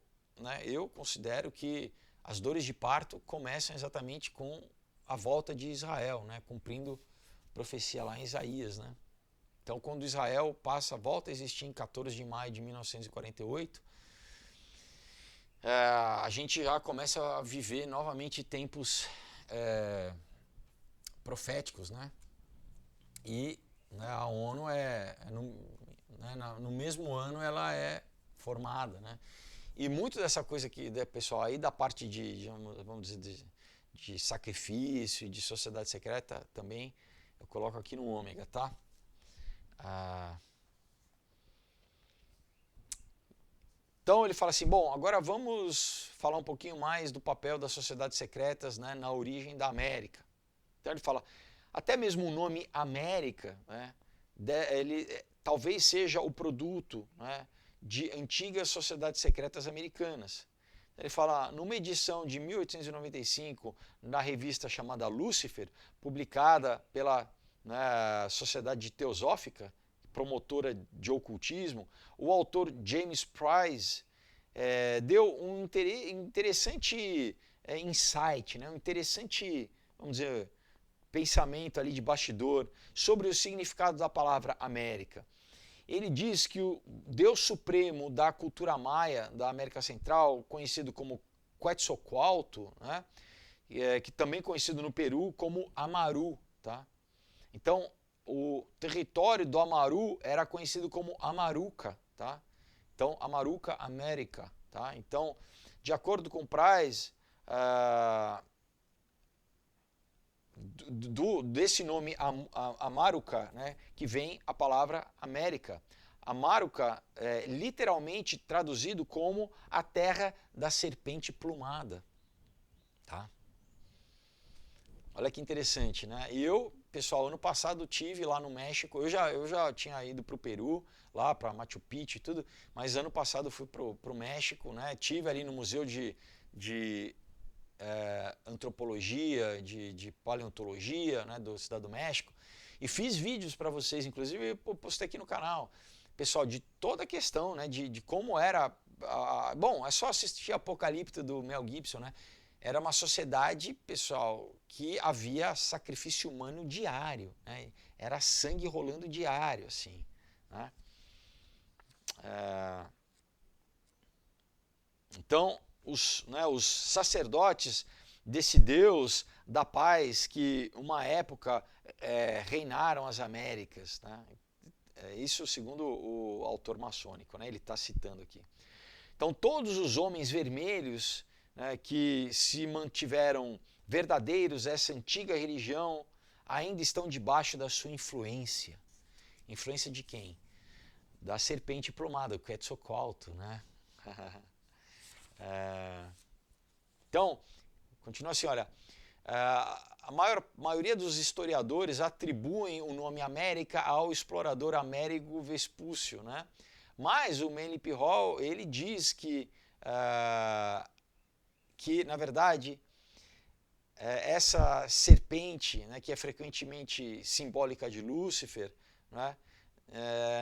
considero que as dores de parto começam exatamente com a volta de Israel, né? Cumprindo profecia lá em Isaías, né? Então, quando Israel volta a existir em 14 de maio de 1948, a gente já começa a viver novamente tempos proféticos, né? E, né, a ONU né, no mesmo ano ela é formada, né? E muito dessa coisa que, pessoal, aí da parte de vamos dizer, de sacrifício e de sociedade secreta também, eu coloco aqui no ômega, tá? Então ele fala assim, bom, agora vamos falar um pouquinho mais do papel das sociedades secretas, né, na origem da América. Então ele fala, até mesmo o nome América, né, ele talvez seja o produto, né, de antigas sociedades secretas americanas. Ele fala, numa edição de 1895, na revista chamada Lucifer, publicada pela, né, Sociedade Teosófica, promotora de ocultismo, o autor James Price deu um interessante insight, né, um interessante, vamos dizer, pensamento ali de bastidor sobre o significado da palavra América. Ele diz que o Deus supremo da cultura maia da América Central, conhecido como Quetzalcoatl, né, que também conhecido no Peru como Amaru, tá? Então, o território do Amaru era conhecido como Amaruca, tá? Então, Amaruca, América, tá? Então, de acordo com Price, desse nome Amaruca, né, que vem a palavra América. Amaruca é literalmente traduzido como a terra da serpente plumada. Tá? Olha que interessante, né? E eu, pessoal, ano passado tive lá no México, eu já tinha ido para o Peru, lá para Machu Picchu e tudo, mas ano passado fui para o México, né? Tive ali no Museu de antropologia, de paleontologia, né, da Cidade do México, e fiz vídeos para vocês, inclusive eu postei aqui no canal, pessoal, de toda a questão, né, de como era, bom, é só assistir Apocalipto do Mel Gibson, né, era uma sociedade, pessoal, que havia sacrifício humano diário, né, era sangue rolando diário, assim, né. Então, os sacerdotes desse Deus da paz que uma época reinaram as Américas, né? Isso segundo o autor maçônico, né? Ele está citando aqui. Então todos os homens vermelhos, né, que se mantiveram verdadeiros a essa antiga religião ainda estão debaixo da sua influência. Influência de quem? Da serpente plumada, o Quetzalcoatl, né? Então, continua assim, olha, a maioria dos historiadores atribuem o nome América ao explorador Américo Vespúcio, né? Mas o Manly P. Hall, ele diz que na verdade, essa serpente, né, que é frequentemente simbólica de Lúcifer, né,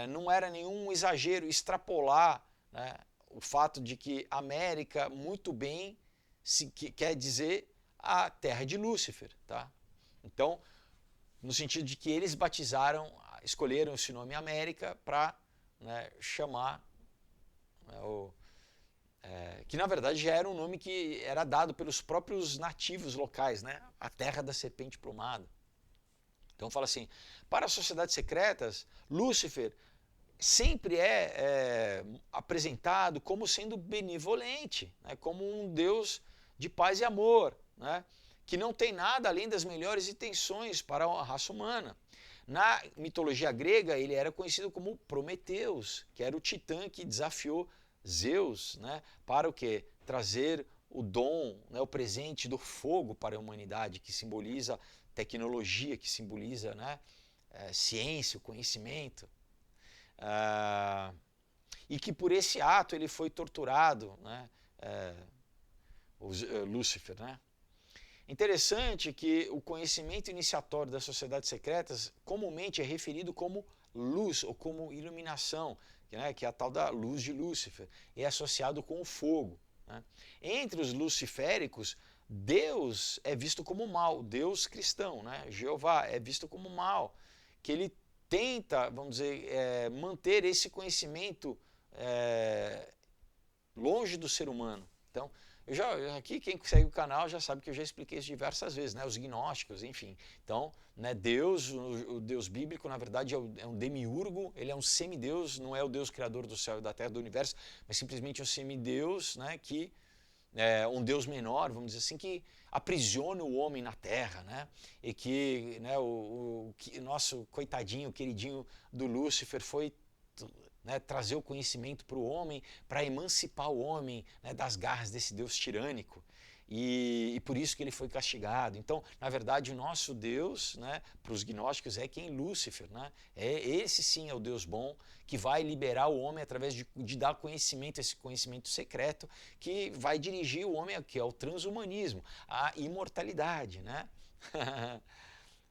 não era nenhum exagero extrapolar, né, o fato de que América muito bem quer dizer a terra de Lúcifer, tá? Então, no sentido de que eles batizaram, escolheram esse nome América para, né, chamar, né, que na verdade já era um nome que era dado pelos próprios nativos locais, né? A terra da serpente plumada. Então fala assim, para as sociedades secretas, Lúcifer sempre é apresentado como sendo benevolente, né? Como um Deus de paz e amor, né? Que não tem nada além das melhores intenções para a raça humana. Na mitologia grega, ele era conhecido como Prometeus, que era o titã que desafiou Zeus, né, para o quê? Trazer o dom, né, o presente do fogo para a humanidade, que simboliza tecnologia, que simboliza, né, ciência, o conhecimento. E que por esse ato ele foi torturado, né, Lúcifer, né? Interessante que o conhecimento iniciatório das sociedades secretas comumente é referido como luz ou como iluminação, né, que é a tal da luz de Lúcifer, e é associado com o fogo. Né? Entre os luciféricos, Deus é visto como mal, Deus cristão, né? Jeová é visto como mal, que ele tenta, vamos dizer, manter esse conhecimento longe do ser humano. Então, aqui quem segue o canal já sabe que eu já expliquei isso diversas vezes, né? Os gnósticos, enfim. Então, né, Deus, o Deus bíblico, na verdade, é um demiurgo, ele é um semideus, não é o Deus criador do céu e da terra, do universo, mas simplesmente um semideus, né, que é um Deus menor, vamos dizer assim, que aprisiona o homem na terra, né? E que, né, nosso coitadinho, queridinho do Lúcifer foi, né, trazer o conhecimento para o homem, para emancipar o homem, né, das garras desse Deus tirânico. E por isso que ele foi castigado. Então, na verdade, o nosso Deus, né, para os gnósticos, é quem? Lúcifer. Né? Esse sim é o Deus bom, que vai liberar o homem através de dar conhecimento, esse conhecimento secreto, que vai dirigir o homem aqui ao transhumanismo, à imortalidade. Né?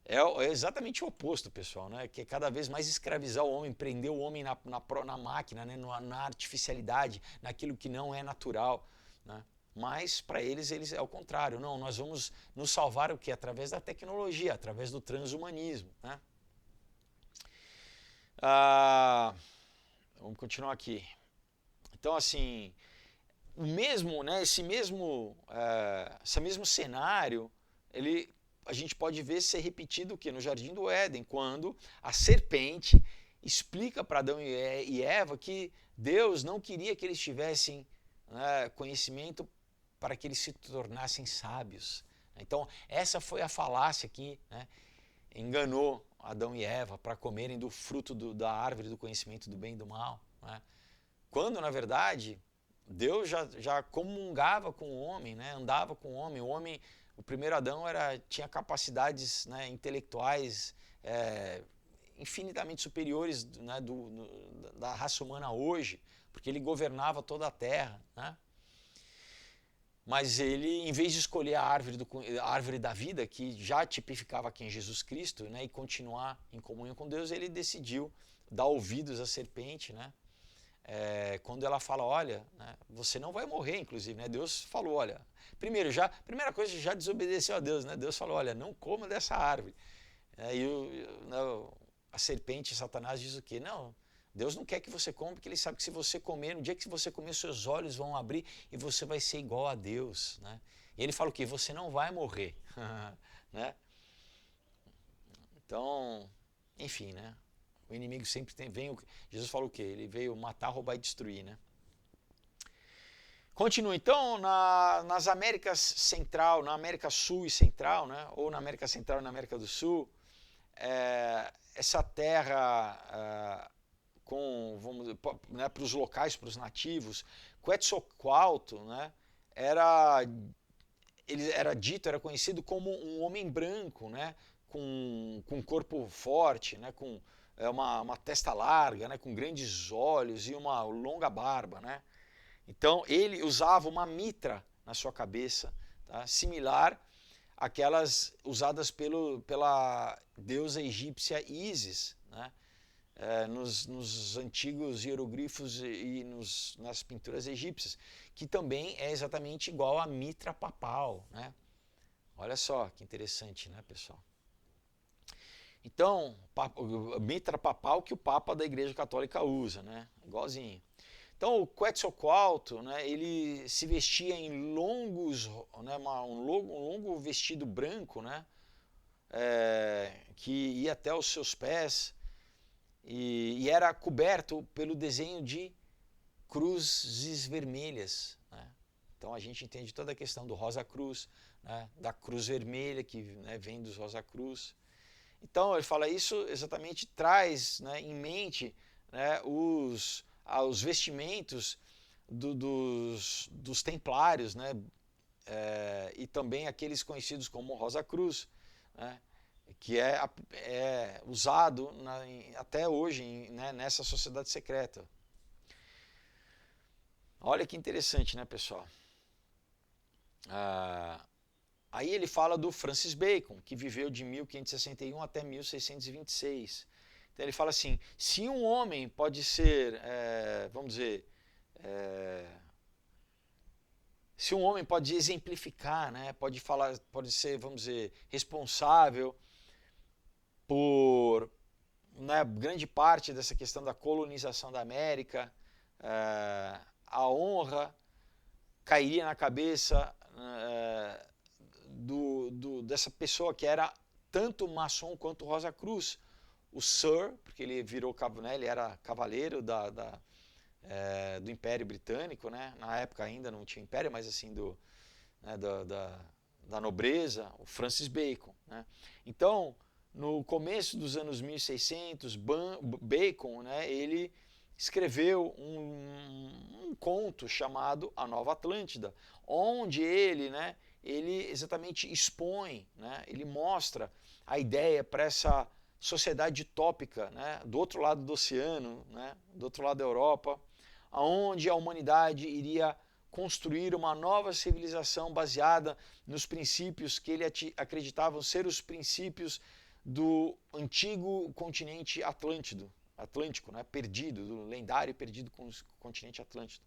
É exatamente o oposto, pessoal, né? Que é cada vez mais escravizar o homem, prender o homem na máquina, né? na artificialidade, naquilo que não é natural. Né? Mas para eles é o contrário. Não, nós vamos nos salvar o quê? Através da tecnologia, através do transhumanismo. Né? Vamos continuar aqui. Então, assim, esse mesmo cenário, a gente pode ver ser repetido no Jardim do Éden, quando a serpente explica para Adão e Eva que Deus não queria que eles tivessem conhecimento para que eles se tornassem sábios. Então, essa foi a falácia que enganou Adão e Eva para comerem do fruto da árvore do conhecimento do bem e do mal. Né? Quando, na verdade, Deus já comungava com o homem, né? Andava com o homem. O primeiro Adão tinha capacidades, né, intelectuais infinitamente superiores, né, da raça humana hoje, porque ele governava toda a terra. Né? Mas ele, em vez de escolher a árvore da vida, que já tipificava quem Jesus Cristo, né, e continuar em comunhão com Deus, ele decidiu dar ouvidos à serpente, né? Quando ela fala, olha, né, você não vai morrer, inclusive, né? Deus falou, olha, primeira coisa, já desobedeceu a Deus, né? Deus falou, olha, não coma dessa árvore. A serpente, Satanás, diz o quê? Não, Deus não quer que você coma, porque ele sabe que se você comer, no dia que você comer, seus olhos vão abrir e você vai ser igual a Deus. Né? E ele fala o quê? Você não vai morrer. Né? Então, enfim, né? O inimigo sempre Jesus falou o quê? Ele veio matar, roubar e destruir, né? Continua, então, nas Américas Central, na América Sul e Central, né? Ou na América Central e na América do Sul, essa terra né, para os locais, para os nativos, Quetzalcoatl, né? Era conhecido como um homem branco, né? Com um corpo forte, né? Com uma testa larga, né, com grandes olhos e uma longa barba. Né? Então ele usava uma mitra na sua cabeça, tá? Similar àquelas usadas pela deusa egípcia Ísis, né? Nos antigos hieroglifos e nas pinturas egípcias, que também é exatamente igual à mitra papal. Né? Olha só que interessante, né, pessoal? Então, mitra papal que o Papa da Igreja Católica usa, né? Igualzinho. Então, o Quetzalcoatl, né, ele se vestia em longos, né, um longo vestido branco, né, que ia até os seus pés, e era coberto pelo desenho de cruzes vermelhas. Né? Então, a gente entende toda a questão do Rosa Cruz, né, da cruz vermelha, que né, vem dos Rosa Cruz. Então, ele fala isso exatamente, traz, né, em mente, né, os vestimentos dos templários, né, e também aqueles conhecidos como Rosa Cruz, né, que é usado até hoje né, nessa sociedade secreta. Olha que interessante, né, pessoal? Aí ele fala do Francis Bacon, que viveu de 1561 até 1626. Então ele fala assim, se um homem pode ser, vamos dizer, se um homem pode exemplificar, né, pode ser, vamos dizer, responsável por grande parte dessa questão da colonização da América, a honra cairia na cabeça dessa pessoa que era tanto maçom quanto Rosa Cruz, o Sir, porque ele virou, né, ele era cavaleiro do Império Britânico, né? Na época ainda não tinha império, mas assim né, da nobreza, o Francis Bacon, né? Então, no começo dos anos 1600, Bacon, né, ele escreveu um conto chamado A Nova Atlântida, onde ele exatamente expõe, né, ele mostra a ideia para essa sociedade utópica, né, do outro lado do oceano, né, do outro lado da Europa, onde a humanidade iria construir uma nova civilização baseada nos princípios que ele acreditava ser os princípios do antigo continente Atlântico, né, perdido, do lendário e perdido continente Atlântico.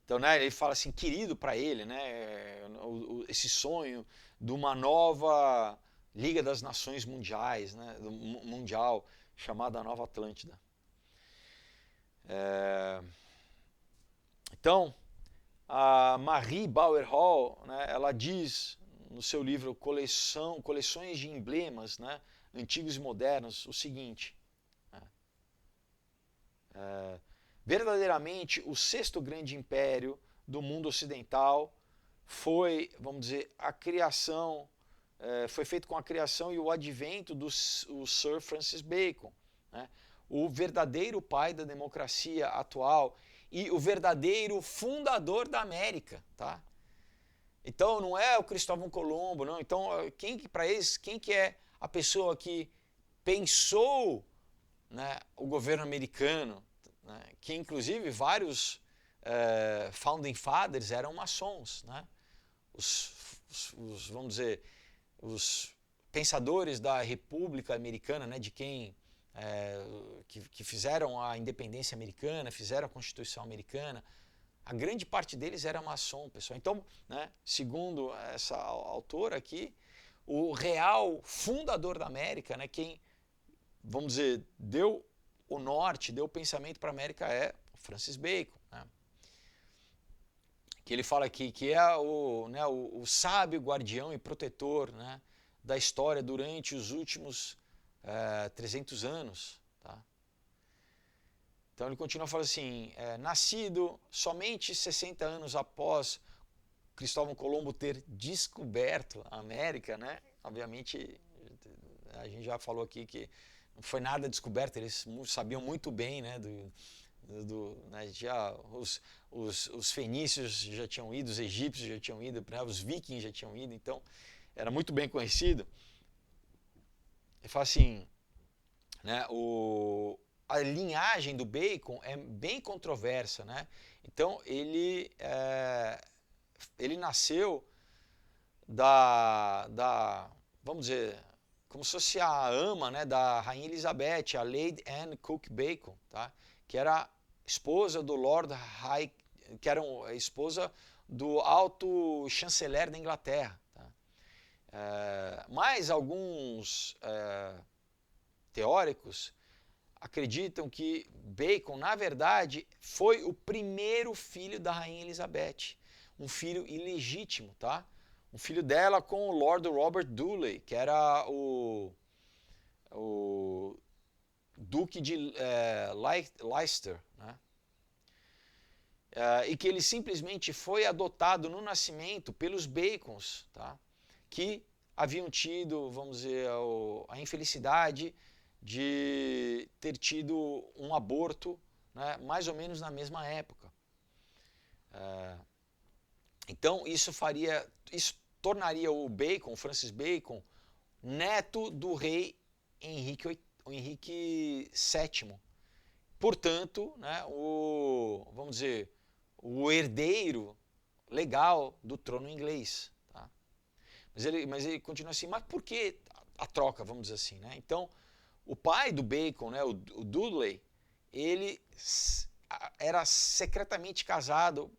Então, né, ele fala assim, querido para ele, né, esse sonho de uma nova Liga das Nações Mundiais, né, mundial, chamada Nova Atlântida. Então, a Marie Bauer Hall, né, ela diz no seu livro Coleções de Emblemas, né, Antigos e Modernos, o seguinte: verdadeiramente o sexto grande império do mundo ocidental foi, vamos dizer, a criação, foi feito com a criação e o advento do Sir Francis Bacon, né, o verdadeiro pai da democracia atual e o verdadeiro fundador da América, tá? Então não é o Cristóvão Colombo, não. Então para eles, quem que é a pessoa que pensou, né, o governo americano, né, que inclusive vários founding fathers eram maçons, né? Vamos dizer, os pensadores da República Americana, né, de quem que fizeram a independência americana, fizeram a Constituição americana, a grande parte deles era maçom, pessoal. Então, né, segundo essa autora aqui, o real fundador da América, né, quem, vamos dizer, deu o norte, deu o pensamento para a América é o Francis Bacon, né? Que ele fala aqui que é o sábio guardião e protetor, né, da história durante os últimos 300 anos. Tá? Então ele continua falando assim, nascido somente 60 anos após Cristóvão Colombo ter descoberto a América, né? Obviamente a gente já falou aqui que não foi nada descoberto, eles sabiam muito bem, né, né, já os fenícios já tinham ido, os egípcios já tinham ido, né, os vikings já tinham ido, então era muito bem conhecido. Ele fala assim, né, a linhagem do Bacon é bem controversa, né? Então ele nasceu vamos dizer, como se fosse a ama, né, da Rainha Elizabeth, a Lady Anne Cook Bacon, tá? Que era esposa do Lord High, que era a esposa do alto chanceler da Inglaterra. Tá? Mas alguns teóricos acreditam que Bacon, na verdade, foi o primeiro filho da Rainha Elizabeth, um filho ilegítimo, tá? Um filho dela com o Lord Robert Dudley, que era o Duque de Leicester, né? E que ele simplesmente foi adotado no nascimento pelos Bacons, tá? Que haviam tido, vamos dizer, a infelicidade de ter tido um aborto, né, mais ou menos na mesma época. Então isso tornaria o Bacon, Francis Bacon, neto do rei Henrique VII. Portanto, né, vamos dizer, o herdeiro legal do trono inglês. Tá? Mas ele continua assim, mas por que a troca, vamos dizer assim, né? Então, o pai do Bacon, né, o Dudley, ele era secretamente casado,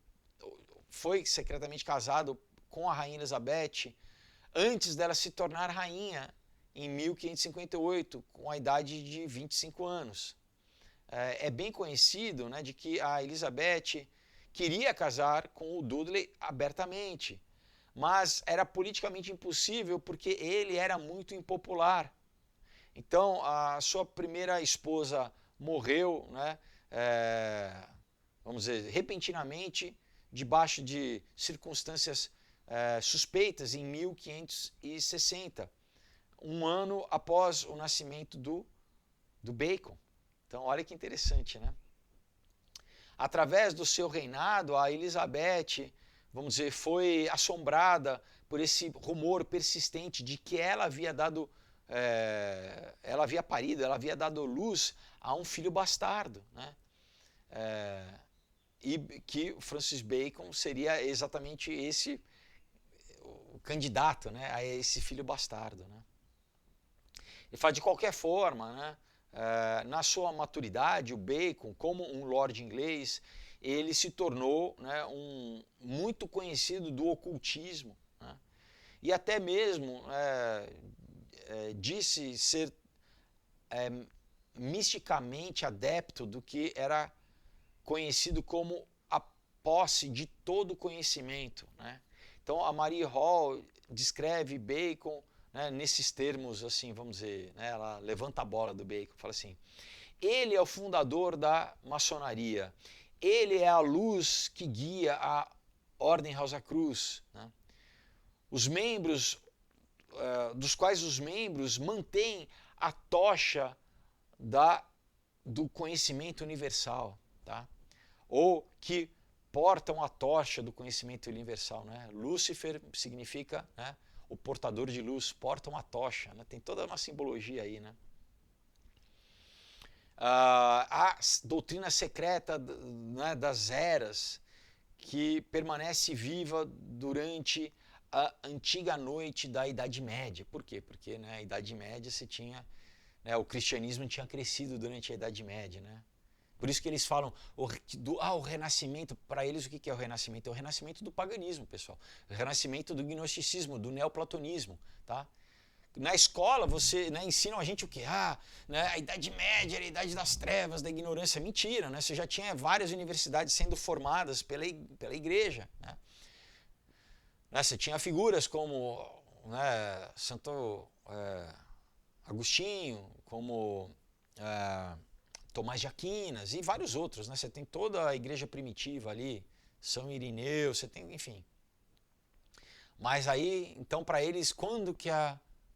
foi secretamente casado com a Rainha Elizabeth antes dela se tornar rainha em 1558, com a idade de 25 anos. é bem conhecido, né, de que a Elizabeth queria casar com o Dudley abertamente, mas era politicamente impossível porque ele era muito impopular. Então, a sua primeira esposa morreu, né, vamos dizer, repentinamente, debaixo de circunstâncias suspeitas, em 1560, um ano após o nascimento do Bacon. Então, olha que interessante, né? Através do seu reinado, a Elizabeth, vamos dizer, foi assombrada por esse rumor persistente de que ela havia dado, ela havia parido, ela havia dado luz a um filho bastardo, né? E que Francis Bacon seria exatamente esse o candidato, né, a esse filho bastardo, né? Ele fala de qualquer forma, né? Na sua maturidade, o Bacon, como um lord inglês, ele se tornou, né, muito conhecido do ocultismo, né? E até mesmo disse ser misticamente adepto do que era conhecido como a posse de todo conhecimento, né? Então a Marie Hall descreve Bacon, né, nesses termos, assim, vamos dizer, né, ela levanta a bola do Bacon, fala assim: ele é o fundador da maçonaria, ele é a luz que guia a Ordem Rosa Cruz, né? Os membros, dos quais os membros mantêm a tocha do conhecimento universal, tá? Ou que portam a tocha do conhecimento universal, né? Lúcifer significa, né, o portador de luz, portam a tocha, né? Tem toda uma simbologia aí, né? A doutrina secreta, né, das eras, que permanece viva durante a antiga noite da Idade Média. Por quê? Porque, né, a Idade Média você tinha, né, o cristianismo tinha crescido durante a Idade Média, né? Por isso que eles falam o renascimento. Para eles, o que é o renascimento? É o renascimento do paganismo, pessoal. O renascimento do gnosticismo, do neoplatonismo, tá? Na escola, você, né, ensinam a gente o quê? Né, a Idade Média era a Idade das Trevas, da ignorância. Mentira, né? Você já tinha várias universidades sendo formadas pela igreja, né? Você tinha figuras como, né, Santo Agostinho, como Tomás de Aquinas e vários outros, né? Você tem toda a igreja primitiva ali, São Irineu, você tem, enfim. Mas aí, então, para eles, quando que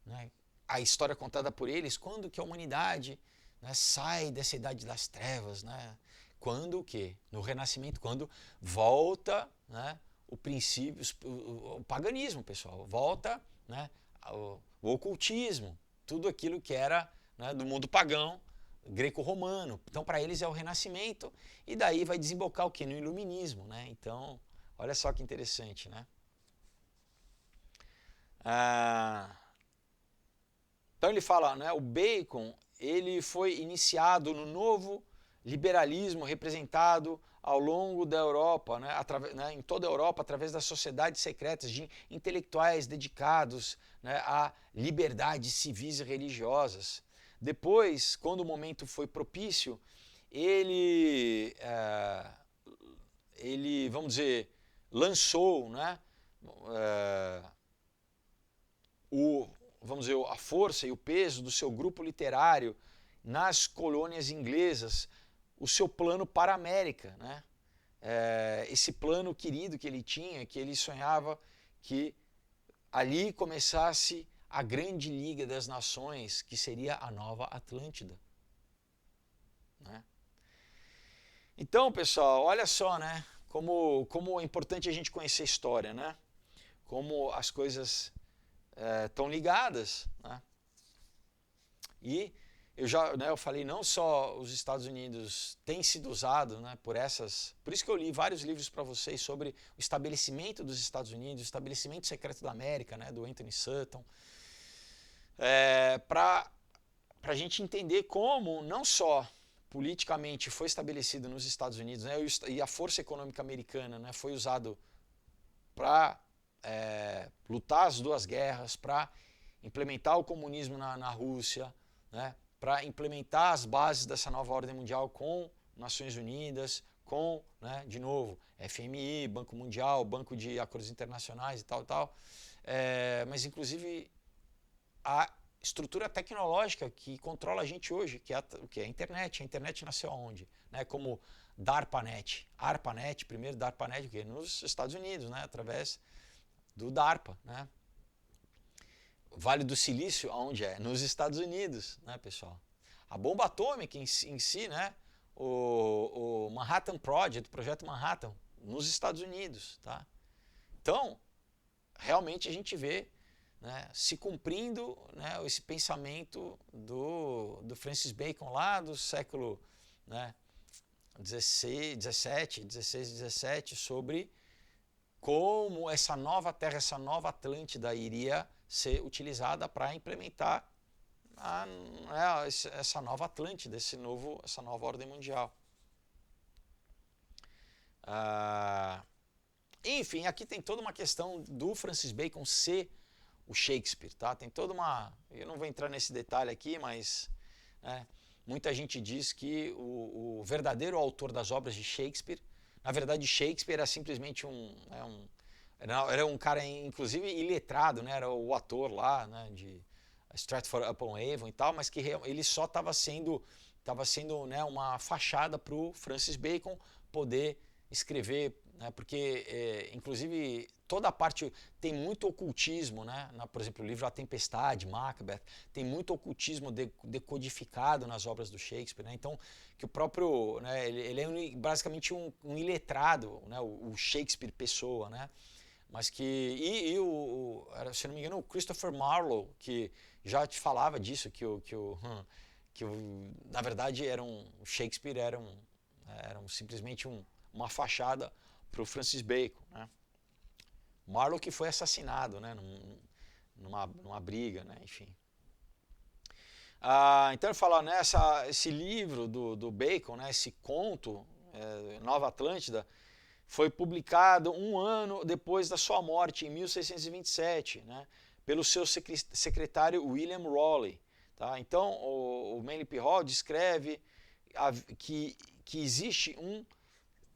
né, a história contada por eles, quando que a humanidade, né, sai dessa idade das trevas, né? Quando o quê? No Renascimento, quando volta, né, o princípio, o paganismo, pessoal, volta, né, o ocultismo, tudo aquilo que era, né, do mundo pagão, greco-romano. Então, para eles é o Renascimento, e daí vai desembocar o quê? No Iluminismo, né? Então, olha só que interessante, né? Então ele fala, né, o Bacon, ele foi iniciado no novo liberalismo representado ao longo da Europa, né, né, em toda a Europa, através das sociedades secretas de intelectuais dedicados, né, a liberdades civis e religiosas. Depois, quando o momento foi propício, ele, vamos dizer, lançou, né, vamos dizer, a força e o peso do seu grupo literário nas colônias inglesas, o seu plano para a América, né? Esse plano querido que ele tinha, que ele sonhava que ali começasse a grande Liga das Nações, que seria a Nova Atlântida, né? Então, pessoal, olha só, né? Como é importante a gente conhecer a história, né? Como as coisas estão ligadas, né? E eu falei, não só os Estados Unidos têm sido usados, né, por isso que eu li vários livros para vocês sobre o estabelecimento dos Estados Unidos, o estabelecimento secreto da América, né, do Anthony Sutton, para a gente entender como não só politicamente foi estabelecido nos Estados Unidos, né, e a força econômica americana, né, foi usado para lutar as duas guerras, para implementar o comunismo na Rússia, né, para implementar as bases dessa nova ordem mundial com Nações Unidas, com, né, de novo, FMI, Banco Mundial, Banco de Acordos Internacionais e tal. Mas inclusive a estrutura tecnológica que controla a gente hoje, que é o que é a internet. A internet nasceu aonde? Né, como DARPANET. ARPANET, primeiro DARPANET, o quê? Nos Estados Unidos, né, através do DARPA, né? Vale do Silício, aonde é? Nos Estados Unidos, né, pessoal? A bomba atômica em si, né? O Manhattan Project, o projeto Manhattan, nos Estados Unidos, tá? Então, realmente a gente vê, né, se cumprindo, né, esse pensamento do Francis Bacon lá do século, né, 16 e 17, sobre como essa nova Terra, essa nova Atlântida iria ser utilizada para implementar essa nova Atlântida, essa nova ordem mundial. Enfim, aqui tem toda uma questão do Francis Bacon ser o Shakespeare, tá? Tem toda uma... Eu não vou entrar nesse detalhe aqui, mas... né, muita gente diz que o verdadeiro autor das obras de Shakespeare, na verdade Shakespeare era simplesmente era um cara, inclusive, iletrado, né? Era o ator lá, né, de Stratford-upon-Avon e tal, mas que ele só estava sendo né, uma fachada para o Francis Bacon poder escrever, né, porque, inclusive, toda a parte tem muito ocultismo, né? Por exemplo, o livro A Tempestade, Macbeth, tem muito ocultismo decodificado nas obras do Shakespeare, né? Então, que o próprio, né, ele é basicamente um iletrado, né, o Shakespeare pessoa, né? Mas que se não me engano, o Christopher Marlowe, que já te falava disso, na verdade o Shakespeare era simplesmente uma fachada para o Francis Bacon, né? Marlowe que foi assassinado, né, numa briga, né, enfim. Então ele fala, né, esse livro do Bacon, né, esse conto, Nova Atlântida, foi publicado um ano depois da sua morte, em 1627, né, pelo seu secretário William Raleigh. Tá? Então, o Manly P. Hall descreve que existe um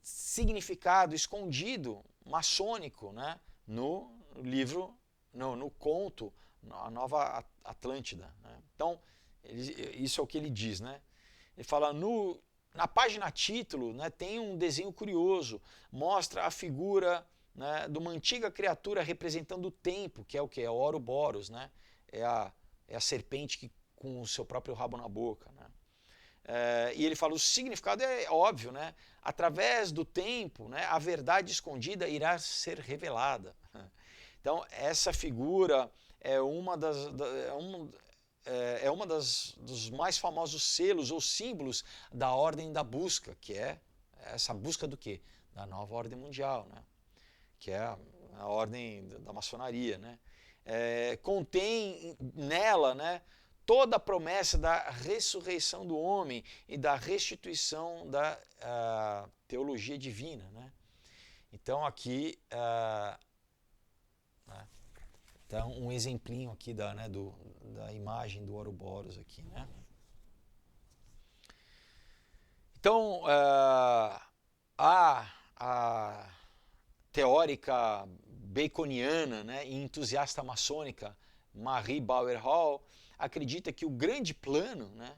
significado escondido, maçônico, né, no livro, no conto, a Nova Atlântida. Né? Então, isso é o que ele diz. Né? Ele fala, na página título, né, tem um desenho curioso, mostra a figura, né, de uma antiga criatura representando o tempo, que é o que? É o Ouroboros, né? É a serpente com o seu próprio rabo na boca. Né? E ele fala, o significado é óbvio, né? Através do tempo, né, a verdade escondida irá ser revelada. Então, essa figura é dos mais famosos selos ou símbolos da ordem da busca, que é essa busca do quê? Da nova ordem mundial, né? Que é a ordem da maçonaria, né? Contém nela, né, toda a promessa da ressurreição do homem e da restituição da teologia divina, né? Então aqui então, um exemplinho aqui da imagem do Ouroboros aqui, né? Então, a teórica baconiana, né, e entusiasta maçônica Marie Bauer Hall acredita que o grande plano, né,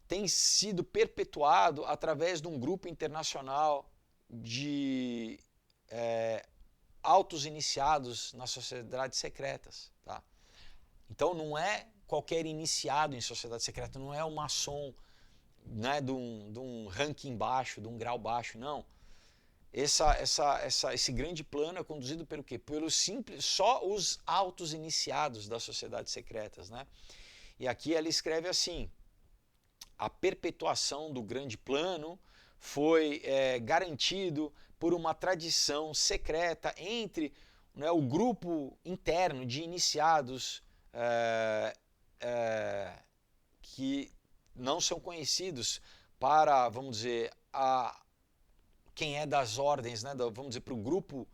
tem sido perpetuado através de um grupo internacional de altos iniciados nas sociedades secretas. Tá? Então não é qualquer iniciado em sociedade secreta, não é um maçom, né, de um ranking baixo, de um grau baixo, não. Esse grande plano é conduzido pelo quê? Só os altos iniciados das sociedades secretas. Né? E aqui ela escreve assim, a perpetuação do grande plano foi garantido por uma tradição secreta entre, né, o grupo interno de iniciados que não são conhecidos para, vamos dizer, quem é das ordens, né, vamos dizer, para o grupo,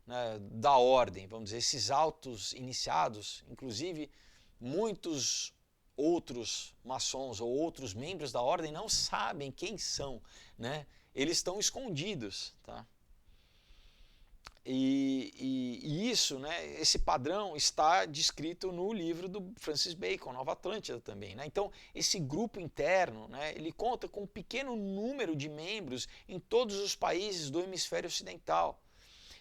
né, da ordem, vamos dizer, esses altos iniciados, inclusive muitos outros maçons ou outros membros da ordem não sabem quem são, né? Eles estão escondidos, tá? E isso, né, esse padrão está descrito no livro do Francis Bacon, Nova Atlântida também, né? Então, esse grupo interno, né, ele conta com um pequeno número de membros em todos os países do hemisfério ocidental.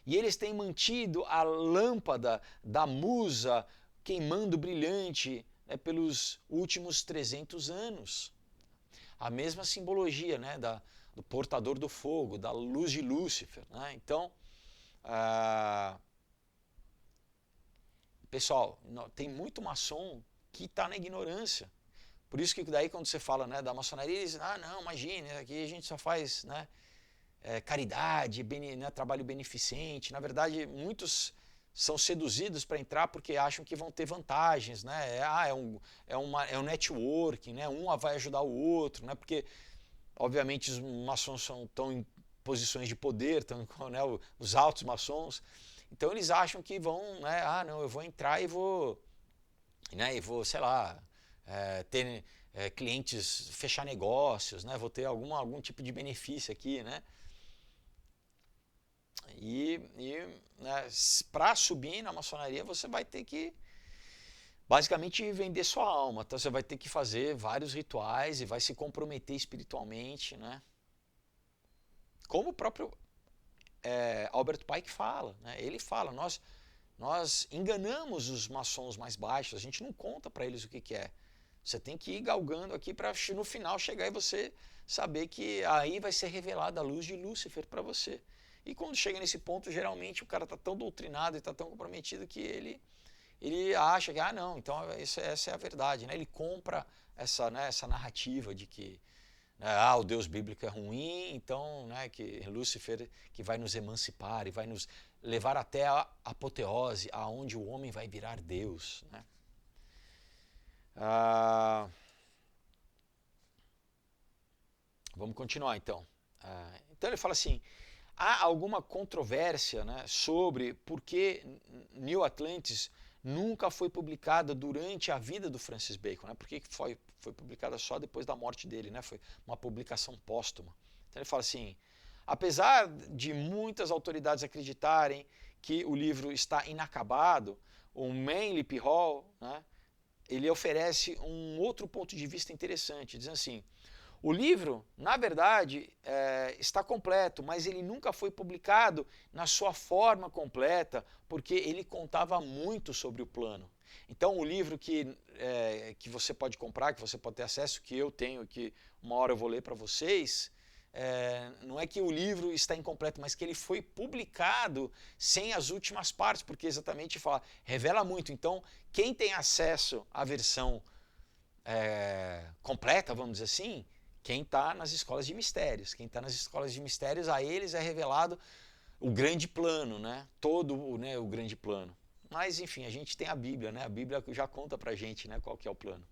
E eles têm mantido a lâmpada da musa queimando brilhante, né, pelos últimos 300 anos. A mesma simbologia, né, do portador do fogo, da luz de Lúcifer, né? Então, pessoal, tem muito maçom que está na ignorância. Por isso que daí quando você fala, né, da maçonaria, eles dizem, não, imagine, aqui a gente só faz, né, caridade, né, trabalho beneficente. Na verdade, muitos são seduzidos para entrar porque acham que vão ter vantagens, né? É um networking, né? Um vai ajudar o outro, né? Porque, obviamente, os maçons estão em posições de poder, estão, né, os altos maçons. Então eles acham que vão, né? Não, eu vou entrar e vou, né? E vou, sei lá, ter clientes, fechar negócios, né? Vou ter algum tipo de benefício aqui, né? Né, para subir na maçonaria você vai ter que basicamente vender sua alma. Então você vai ter que fazer vários rituais e vai se comprometer espiritualmente, né? Como o próprio Albert Pike fala, né? Ele fala, nós enganamos os maçons mais baixos, a gente não conta para eles o que é. Você tem que ir galgando aqui para no final chegar e você saber que aí vai ser revelada a luz de Lúcifer para você. E quando chega nesse ponto, geralmente o cara está tão doutrinado e está tão comprometido que ele acha que, não, então essa é a verdade, né? Ele compra essa, né, essa narrativa de que, né, o Deus bíblico é ruim, então, né, que Lúcifer que vai nos emancipar e vai nos levar até a apoteose, aonde o homem vai virar Deus, né? Vamos continuar então. Então ele fala assim, há alguma controvérsia, né, sobre por que New Atlantis nunca foi publicada durante a vida do Francis Bacon, né? Por que foi publicada só depois da morte dele, né? Foi uma publicação póstuma. Então ele fala assim, apesar de muitas autoridades acreditarem que o livro está inacabado, o Manly P. Hall, né, ele oferece um outro ponto de vista interessante, dizendo assim, o livro, na verdade, está completo, mas ele nunca foi publicado na sua forma completa, porque ele contava muito sobre o plano. Então, o livro que você pode comprar, que você pode ter acesso, que eu tenho, que uma hora eu vou ler para vocês, não é que o livro está incompleto, mas que ele foi publicado sem as últimas partes, porque exatamente revela muito. Então, quem tem acesso à versão completa, vamos dizer assim, quem está nas escolas de mistérios. Quem está nas escolas de mistérios, a eles é revelado o grande plano, né? Todo, né, o grande plano. Mas, enfim, a gente tem a Bíblia, né? A Bíblia já conta pra gente, né, qual que é o plano.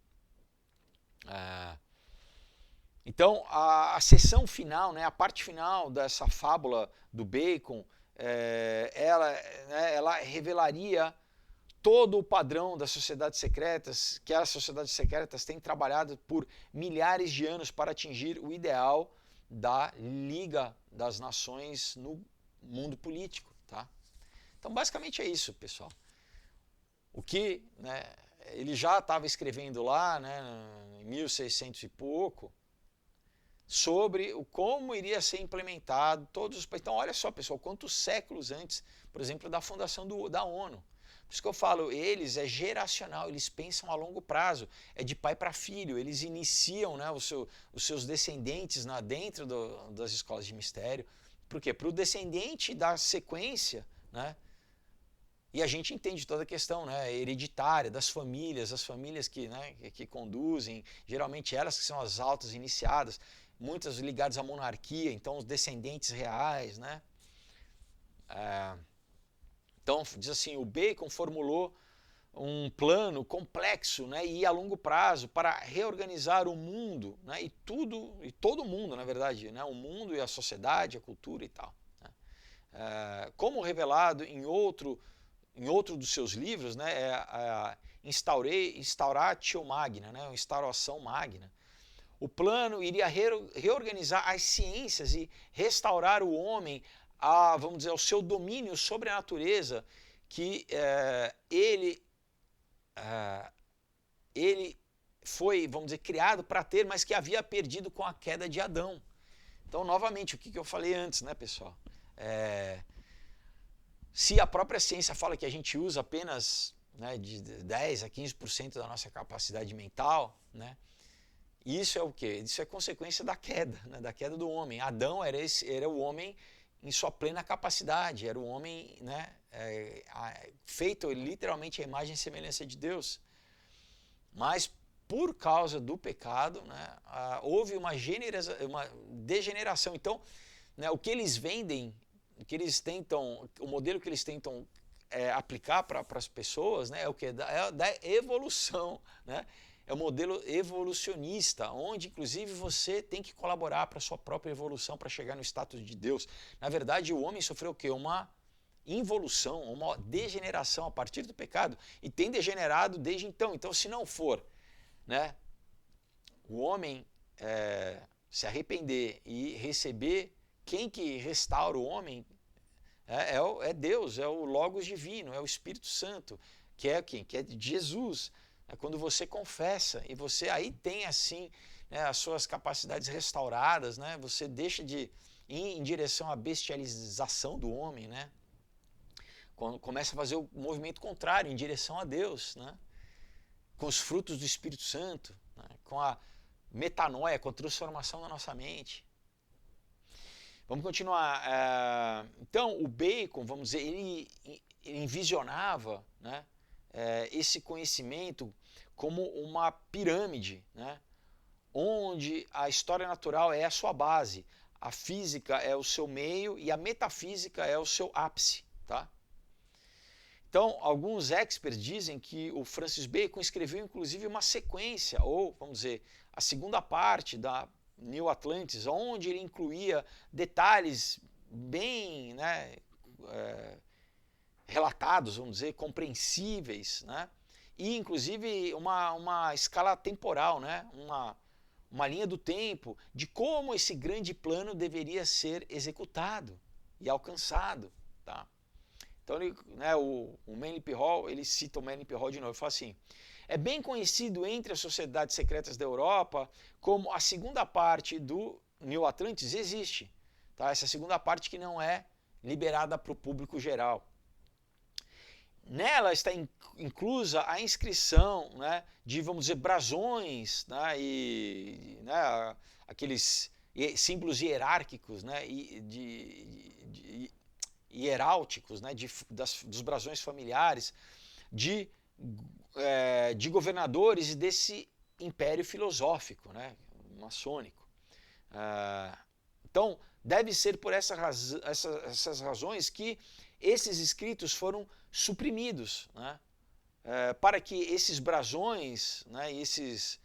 Então, a sessão final, né, a parte final dessa fábula do Bacon, ela revelaria todo o padrão das sociedades secretas, que as sociedades secretas têm trabalhado por milhares de anos para atingir o ideal da Liga das Nações no mundo político, tá? Então, basicamente é isso, pessoal. O que, né, ele já estava escrevendo lá, né, em 1600 e pouco, sobre como iria ser implementado todos os... Então, olha só, pessoal, quantos séculos antes, por exemplo, da fundação da ONU. Por isso que eu falo, eles é geracional, eles pensam a longo prazo, é de pai para filho, eles iniciam, né, os seus descendentes dentro das escolas de mistério. Por quê? Para o descendente dar sequência, né, e a gente entende toda a questão, né, hereditária das famílias, as famílias que conduzem, geralmente elas que são as altas iniciadas, muitas ligadas à monarquia, então os descendentes reais, né. Então, diz assim, o Bacon formulou um plano complexo, né, e a longo prazo para reorganizar o mundo, né, e todo mundo, na verdade, né, o mundo e a sociedade, a cultura e tal. Né. Como revelado em outro dos seus livros, né, instauratio magna, né? Instauração magna. O plano iria reorganizar as ciências e restaurar o homem vamos dizer, ao seu domínio sobre a natureza, que ele foi, vamos dizer, criado para ter, mas que havia perdido com a queda de Adão. Então, novamente, o que eu falei antes, né, pessoal? Se a própria ciência fala que a gente usa apenas, né, de 10 a 15% da nossa capacidade mental, né? Isso é o quê? Isso é consequência da queda, né, da queda do homem. Adão era o homem em sua plena capacidade, era o homem, né, feito literalmente à imagem e semelhança de Deus. Mas por causa do pecado, né, houve uma degeneração. Então, né, o que eles vendem, o modelo que eles tentam aplicar para as pessoas, né, é o que? É da evolução, né? É um modelo evolucionista, onde inclusive você tem que colaborar para a sua própria evolução, para chegar no status de Deus. Na verdade, o homem sofreu o quê? Uma involução, uma degeneração a partir do pecado, e tem degenerado desde então. Então, se não for, né, o homem se arrepender e receber, quem que restaura o homem é Deus, é o Logos divino, é o Espírito Santo, que é quem? Que é Jesus. É quando você confessa e você aí tem assim, né, as suas capacidades restauradas, né, você deixa de ir em direção à bestialização do homem, né, quando começa a fazer o movimento contrário, em direção a Deus, né, com os frutos do Espírito Santo, né, com a metanoia, com a transformação da nossa mente. Vamos continuar. Então, o Bacon, vamos dizer, ele envisionava, né, esse conhecimento como uma pirâmide, né, onde a história natural é a sua base, a física é o seu meio e a metafísica é o seu ápice. Tá? Então, alguns experts dizem que o Francis Bacon escreveu inclusive uma sequência, ou vamos dizer, a segunda parte da New Atlantis, onde ele incluía detalhes bem, né, relatados, vamos dizer, compreensíveis, né? E inclusive uma escala temporal, né? Uma linha do tempo de como esse grande plano deveria ser executado e alcançado. Tá? Então, né, o Manly P. Hall, ele cita o Manly P. Hall de novo, ele fala assim: é bem conhecido entre as sociedades secretas da Europa como a segunda parte do New Atlantis existe. Tá? Essa segunda parte que não é liberada para o público geral. Nela está inclusa a inscrição, né, de, vamos dizer, brasões, né, e né, aqueles símbolos hierárquicos, né, hierálticos, né, dos brasões familiares, de governadores e desse império filosófico, né, maçônico. Então, deve ser por essas razões que esses escritos foram suprimidos, né, para que esses brasões, né, esses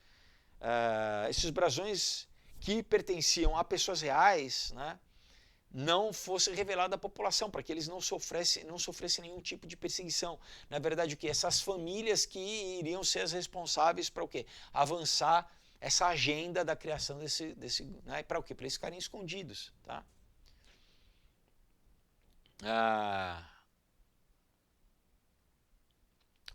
brasões que pertenciam a pessoas reais, né, não fosse revelado à população, para que eles não sofressem nenhum tipo de perseguição. Na verdade, o que? Essas famílias que iriam ser as responsáveis para o quê? Avançar essa agenda da criação né, para o quê? Para eles ficarem escondidos. Tá?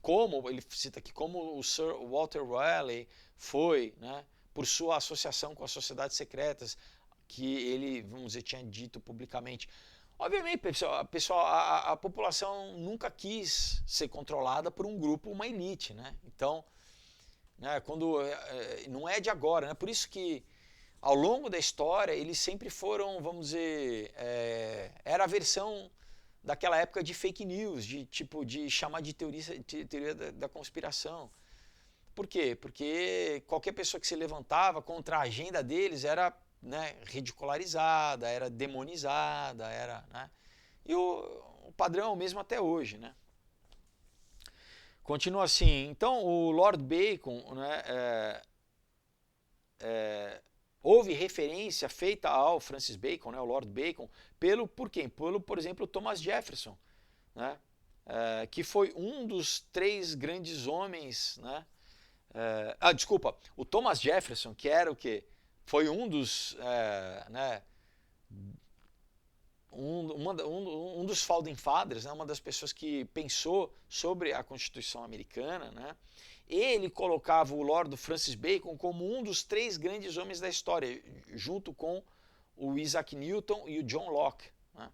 Como, ele cita aqui, como o Sir Walter Raleigh foi, né, por sua associação com as sociedades secretas, que ele, vamos dizer, tinha dito publicamente. Obviamente, pessoal, a população nunca quis ser controlada por um grupo, uma elite, né? Então, né, não é de agora, né? Por isso que ao longo da história eles sempre foram, vamos dizer, era a versão daquela época de fake news, de chamar de teoria da conspiração. Por quê? Porque qualquer pessoa que se levantava contra a agenda deles era, né, ridicularizada, era demonizada, né? E o padrão é o mesmo até hoje, né? Continua assim. Então, o Lord Bacon, né, houve referência feita ao Francis Bacon, né, o Lord Bacon, por quem? Por exemplo, Thomas Jefferson, né? que foi um dos 3 grandes homens, né? Desculpa, o Thomas Jefferson, que era o quê? Foi um dos, né, um dos Founding Fathers, né, uma das pessoas que pensou sobre a Constituição americana, né? Ele colocava o Lord Francis Bacon como um dos 3 grandes homens da história, junto com o Isaac Newton e o John Locke, né?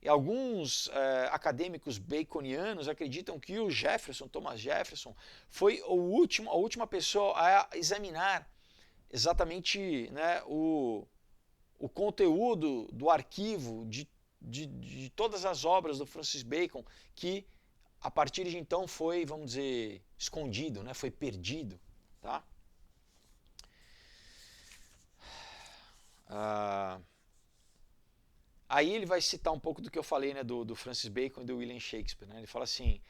E alguns acadêmicos baconianos acreditam que o Thomas Jefferson, foi a última pessoa a examinar exatamente, né, o conteúdo do arquivo de todas as obras do Francis Bacon, que a partir de então foi, vamos dizer, escondido, né, foi perdido. Tá? Aí ele vai citar um pouco do que eu falei, né, do Francis Bacon e do William Shakespeare. Né? Ele fala assim: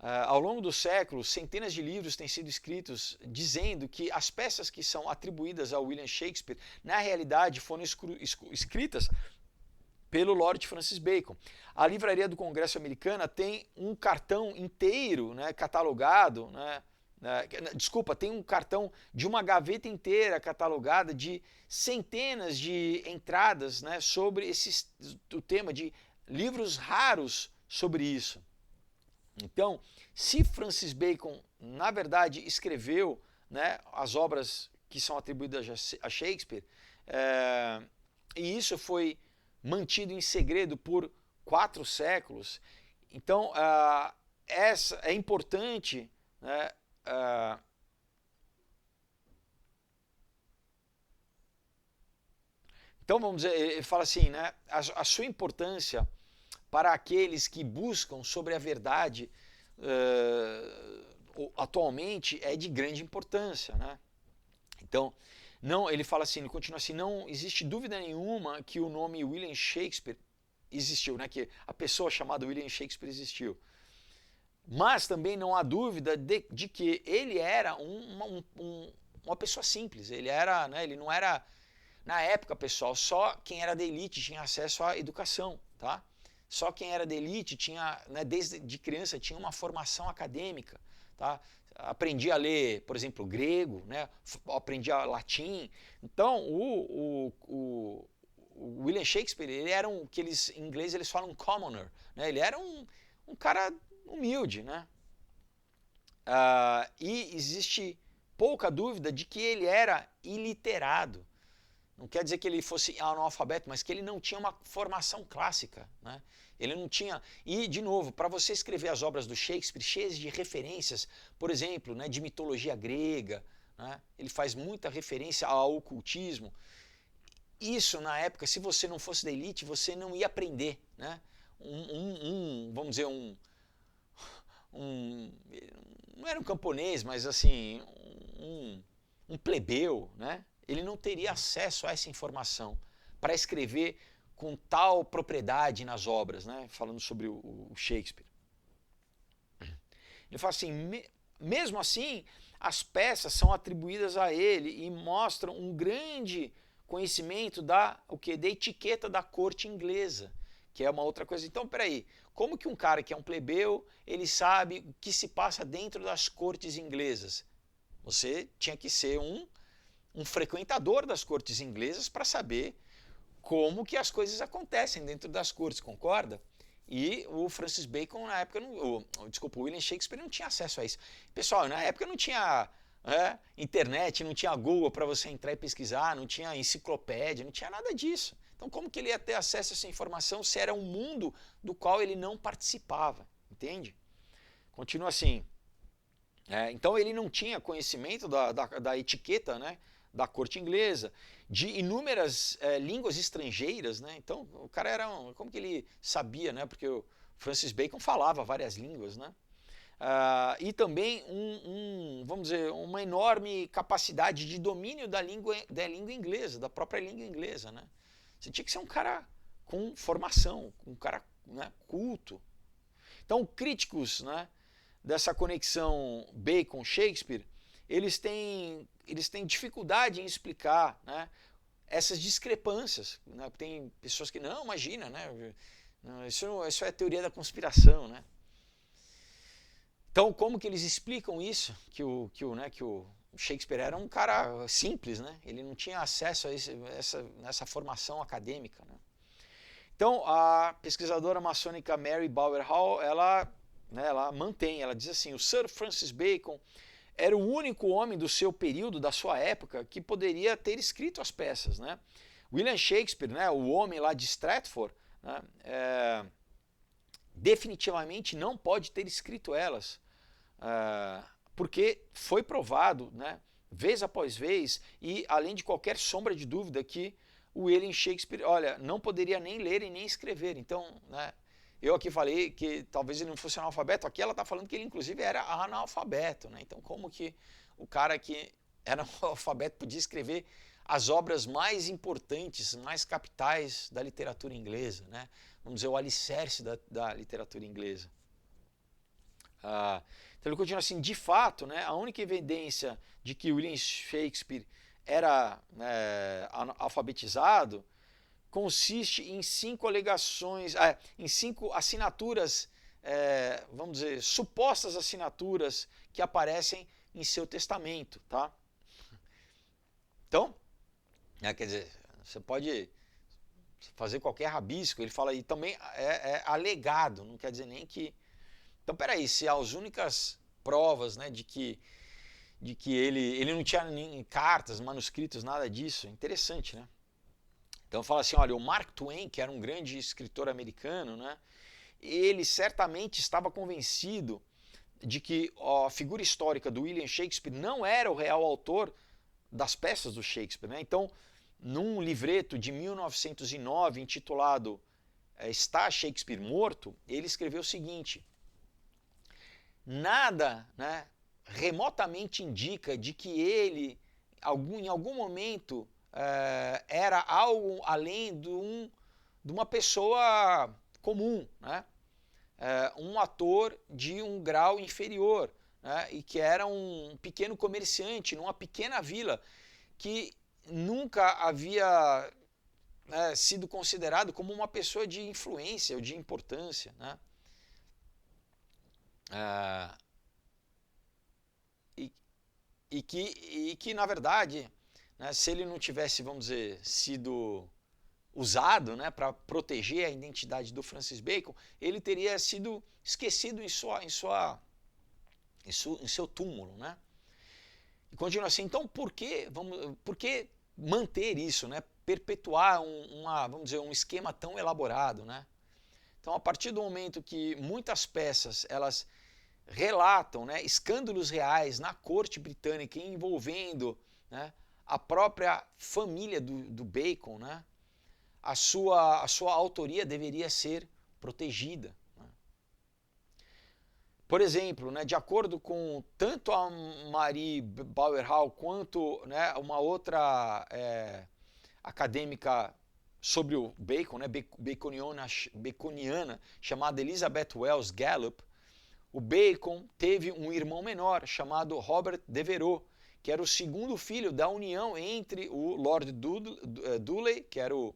ao longo dos séculos, centenas de livros têm sido escritos dizendo que as peças que são atribuídas ao William Shakespeare, na realidade, foram escritas pelo Lord Francis Bacon. A livraria do Congresso americana tem um cartão inteiro, né, catalogado, né, tem um cartão de uma gaveta inteira catalogada de centenas de entradas, né, sobre o tema de livros raros sobre isso. Então, se Francis Bacon, na verdade, escreveu, né, as obras que são atribuídas a Shakespeare, e isso foi mantido em segredo por 4 séculos, então essa é importante, né, então vamos dizer, ele fala assim, né, a sua importância para aqueles que buscam sobre a verdade atualmente é de grande importância, né? Então, não, ele fala assim, ele continua assim: não existe dúvida nenhuma que o nome William Shakespeare existiu, né? Que a pessoa chamada William Shakespeare existiu. Mas também não há dúvida de que ele era uma pessoa simples. Ele era, né, ele não era, na época, pessoal, só quem era da elite tinha acesso à educação, tá? Só quem era da elite tinha, né, desde criança, tinha uma formação acadêmica, tá? Aprendia a ler, por exemplo, grego, né? Aprendia latim. Então, o William Shakespeare, ele era que em inglês eles falam commoner, né? Ele era um cara humilde, né? E existe pouca dúvida de que ele era iliterado. Não quer dizer que ele fosse analfabeto, mas que ele não tinha uma formação clássica, né? Ele não tinha. E, de novo, para você escrever as obras do Shakespeare cheias de referências, por exemplo, né, de mitologia grega, né? Ele faz muita referência ao ocultismo. Isso, na época, se você não fosse da elite, você não ia aprender, né? Vamos dizer, não era um camponês, mas assim, um plebeu, né? Ele não teria acesso a essa informação para escrever com tal propriedade nas obras, né? Falando sobre o Shakespeare. Ele fala assim, mesmo assim, as peças são atribuídas a ele e mostram um grande conhecimento da etiqueta da corte inglesa, que é uma outra coisa. Então, peraí, como que um cara que é um plebeu, ele sabe o que se passa dentro das cortes inglesas? Você tinha que ser um frequentador das cortes inglesas para saber como que as coisas acontecem dentro das cortes, concorda? E o Francis Bacon, na época, o William Shakespeare não tinha acesso a isso. Pessoal, na época não tinha internet, não tinha Google para você entrar e pesquisar, não tinha enciclopédia, não tinha nada disso. Então, como que ele ia ter acesso a essa informação se era um mundo do qual ele não participava? Entende? Continua assim. Então, ele não tinha conhecimento da etiqueta, né, da corte inglesa, de inúmeras línguas estrangeiras, né? Então o cara era como que ele sabia, né? Porque o Francis Bacon falava várias línguas, né? E também vamos dizer, uma enorme capacidade de domínio da língua inglesa, da própria língua inglesa, né? Você tinha que ser um cara com formação, um cara, né, culto. Então críticos, né, dessa conexão Bacon-Shakespeare, eles têm dificuldade em explicar, né, essas discrepâncias. Né? Tem pessoas que, não, imagina, né, isso é teoria da conspiração. Né? Então, como que eles explicam isso? Que o Shakespeare era um cara simples, né? Ele não tinha acesso a essa formação acadêmica, né? Então, a pesquisadora maçônica Mary Bower Hall, ela mantém, ela diz assim, o Sir Francis Bacon era o único homem do seu período, da sua época, que poderia ter escrito as peças, né? William Shakespeare, né, o homem lá de Stratford, né, definitivamente não pode ter escrito elas, porque foi provado, né, vez após vez, e além de qualquer sombra de dúvida, que o William Shakespeare, olha, não poderia nem ler e nem escrever. Então, né, eu aqui falei que talvez ele não fosse analfabeto, aqui ela está falando que ele inclusive era analfabeto, né? Então, como que o cara que era analfabeto podia escrever as obras mais importantes, mais capitais da literatura inglesa, né? Vamos dizer, o alicerce da literatura inglesa. Então ele continua assim, de fato, né, a única evidência de que William Shakespeare era alfabetizado consiste em 5 alegações, em 5 assinaturas, vamos dizer, supostas assinaturas que aparecem em seu testamento, tá? Então, quer dizer, você pode fazer qualquer rabisco, ele fala aí, também é alegado, não quer dizer nem que... Então, peraí, se as únicas provas, né, de que ele não tinha nem cartas, manuscritos, nada disso, interessante, né? Então fala assim, olha, o Mark Twain, que era um grande escritor americano, né, ele certamente estava convencido de que a figura histórica do William Shakespeare não era o real autor das peças do Shakespeare, né? Então, num livreto de 1909 intitulado Está Shakespeare Morto, ele escreveu o seguinte: nada, né, remotamente indica de que ele, em algum momento, era algo além de uma pessoa comum, né? Um ator de um grau inferior, né? E que era um pequeno comerciante numa pequena vila que nunca havia sido considerado como uma pessoa de influência ou de importância, né? E que na verdade, né, se ele não tivesse, vamos dizer, sido usado, né, para proteger a identidade do Francis Bacon, ele teria sido esquecido em seu túmulo, né? E continua assim, então por que manter isso, né? Perpetuar vamos dizer, um esquema tão elaborado, né? Então, a partir do momento que muitas peças elas relatam, né, escândalos reais na corte britânica envolvendo, né, a própria família do Bacon, né, a sua autoria deveria ser protegida. Né? Por exemplo, né, de acordo com tanto a Mary Bower Hall quanto, né, uma outra acadêmica sobre o Bacon, né, baconiana, chamada Elizabeth Wells Gallup, o Bacon teve um irmão menor chamado Robert Devereux, que era o segundo filho da união entre o Lord Dudley, que era o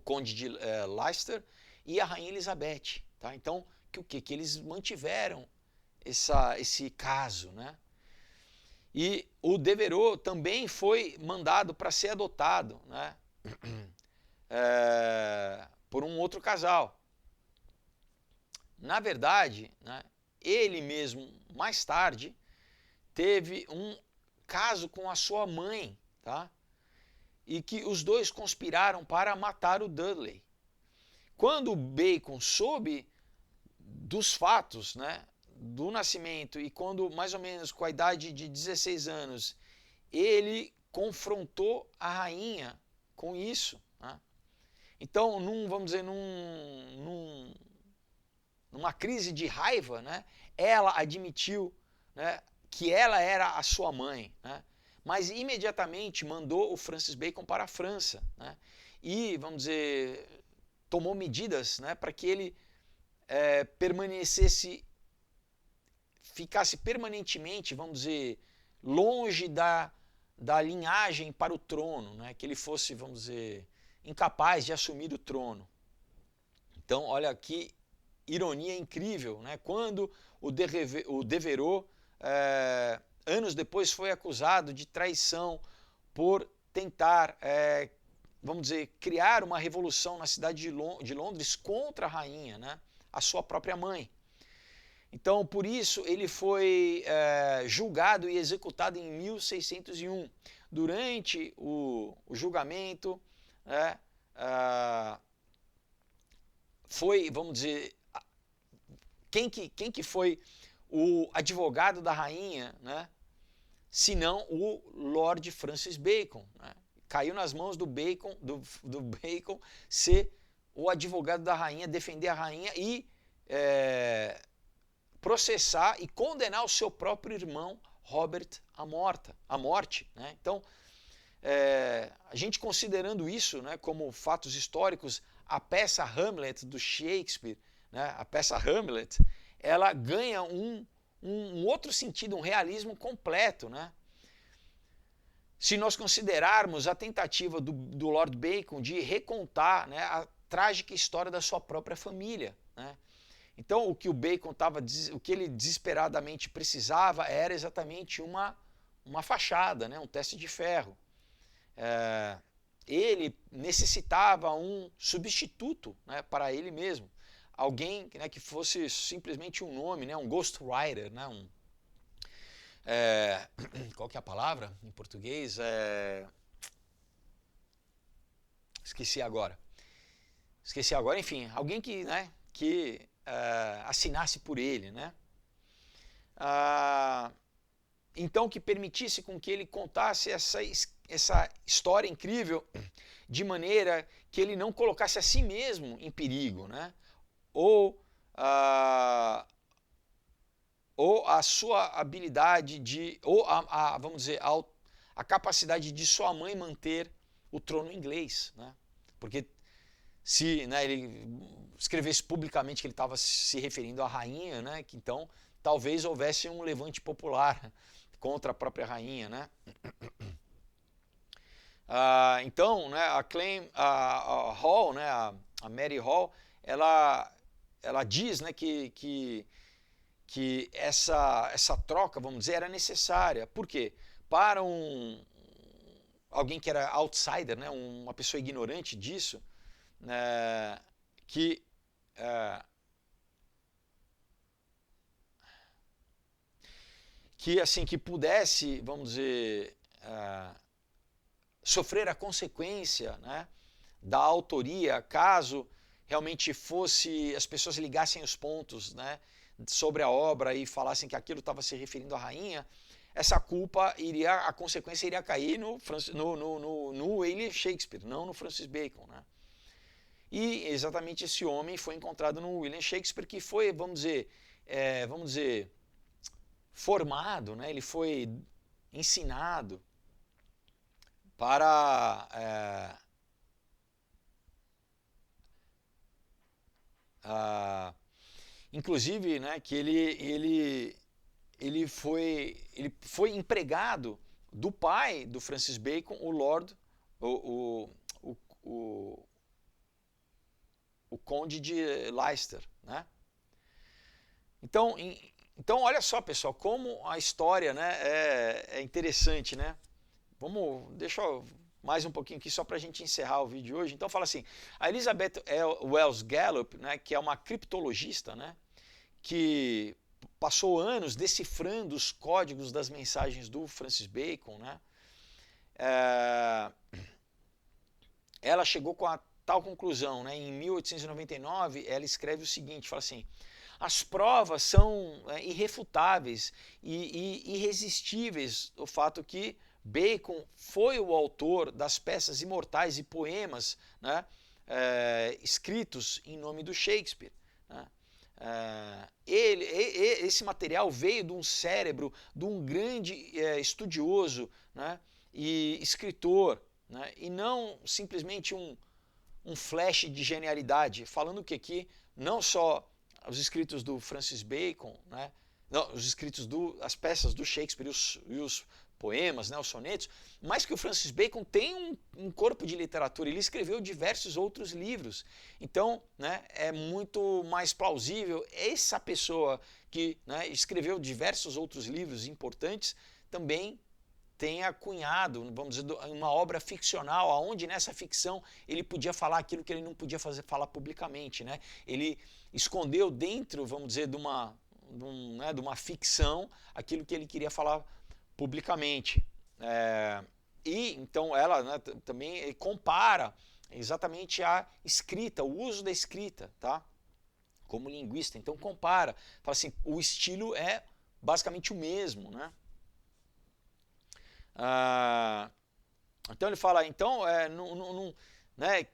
conde de Leicester, e a rainha Elizabeth. Tá? Então, que eles mantiveram esse caso, né? E o Devereux também foi mandado para ser adotado, né? Por um outro casal. Na verdade, né, ele mesmo, mais tarde, teve um caso com a sua mãe, tá? E que os dois conspiraram para matar o Dudley. Quando o Bacon soube dos fatos, né, do nascimento, e quando mais ou menos com a idade de 16 anos, ele confrontou a rainha com isso. Né? Então, vamos dizer, numa crise de raiva, né, ela admitiu, né, que ela era a sua mãe, né, mas imediatamente mandou o Francis Bacon para a França, né, e, vamos dizer, tomou medidas, né, para que ele ficasse permanentemente, vamos dizer, longe da linhagem para o trono, né, que ele fosse, vamos dizer, incapaz de assumir o trono. Então, olha que ironia incrível, né? Quando o Devereux, anos depois, foi acusado de traição por tentar, vamos dizer, criar uma revolução na cidade de Londres contra a rainha, né? A sua própria mãe. Então, por isso, ele foi julgado e executado em 1601. Durante o julgamento, foi, vamos dizer, quem que foi o advogado da rainha, né? Senão o Lord Francis Bacon, né? Caiu nas mãos do Bacon, do Bacon ser o advogado da rainha, defender a rainha e processar e condenar o seu próprio irmão Robert à morte, né? Então, a gente considerando isso, né, como fatos históricos, a peça Hamlet do Shakespeare, né, a peça Hamlet, ela ganha um outro sentido, um realismo completo, né? Se nós considerarmos a tentativa do Lord Bacon de recontar, né, a trágica história da sua própria família, né? Então, o que o Bacon o que ele desesperadamente precisava era exatamente uma fachada, né, um teste de ferro. Ele necessitava um substituto, né, para ele mesmo, alguém, né, que fosse simplesmente um nome, né, um ghostwriter, né, qual que é a palavra em português? Esqueci agora, enfim, alguém que, né, que assinasse por ele, né? Então, que permitisse com que ele contasse essa história incrível de maneira que ele não colocasse a si mesmo em perigo, né? Ou a sua habilidade vamos dizer, a capacidade de sua mãe manter o trono inglês, né? Porque se, né, ele escrevesse publicamente que ele estava se referindo à rainha, né, que então talvez houvesse um levante popular contra a própria rainha, né? Então, né, a Hall, né, a Mary Hall, ela diz, né, que essa troca, vamos dizer, era necessária. Por quê? Para alguém que era outsider, né, uma pessoa ignorante disso, que assim, que pudesse, vamos dizer, sofrer a consequência, né, da autoria, caso realmente as pessoas ligassem os pontos, né, sobre a obra e falassem que aquilo estava se referindo à rainha, essa culpa a consequência iria cair no William Shakespeare, não no Francis Bacon, né? E exatamente esse homem foi encontrado no William Shakespeare, que foi, vamos dizer, formado, né? Ele foi ensinado para inclusive, né, que ele foi empregado do pai do Francis Bacon, o Lord, o Conde de Leicester, né? Então, olha só, pessoal, como a história, né, é interessante, né? Deixa eu mais um pouquinho aqui só para a gente encerrar o vídeo de hoje. Então fala assim, a Elizabeth Wells Gallup, né, que é uma criptologista, né, que passou anos decifrando os códigos das mensagens do Francis Bacon, né, ela chegou com a tal conclusão, né, em 1899, ela escreve o seguinte, fala assim, as provas são irrefutáveis e irresistíveis do fato que Bacon foi o autor das peças imortais e poemas, né, escritos em nome do Shakespeare, né? Esse material veio de um cérebro de um grande estudioso, né, e escritor, né, e não simplesmente um flash de genialidade, falando que aqui não só os escritos do Francis Bacon, né, não, os escritos as peças do Shakespeare e os poemas, né, os sonetos, mas que o Francis Bacon tem um corpo de literatura, ele escreveu diversos outros livros. Então, né, é muito mais plausível essa pessoa que, né, escreveu diversos outros livros importantes também tenha cunhado, vamos dizer, uma obra ficcional, onde nessa ficção ele podia falar aquilo que ele não podia falar publicamente, né? Ele escondeu dentro, vamos dizer, de uma ficção aquilo que ele queria falar publicamente. E então ela, né, também compara exatamente a escrita, o uso da escrita, tá? Como linguista. Então compara, fala assim, o estilo é basicamente o mesmo, né? Então ele fala, então né,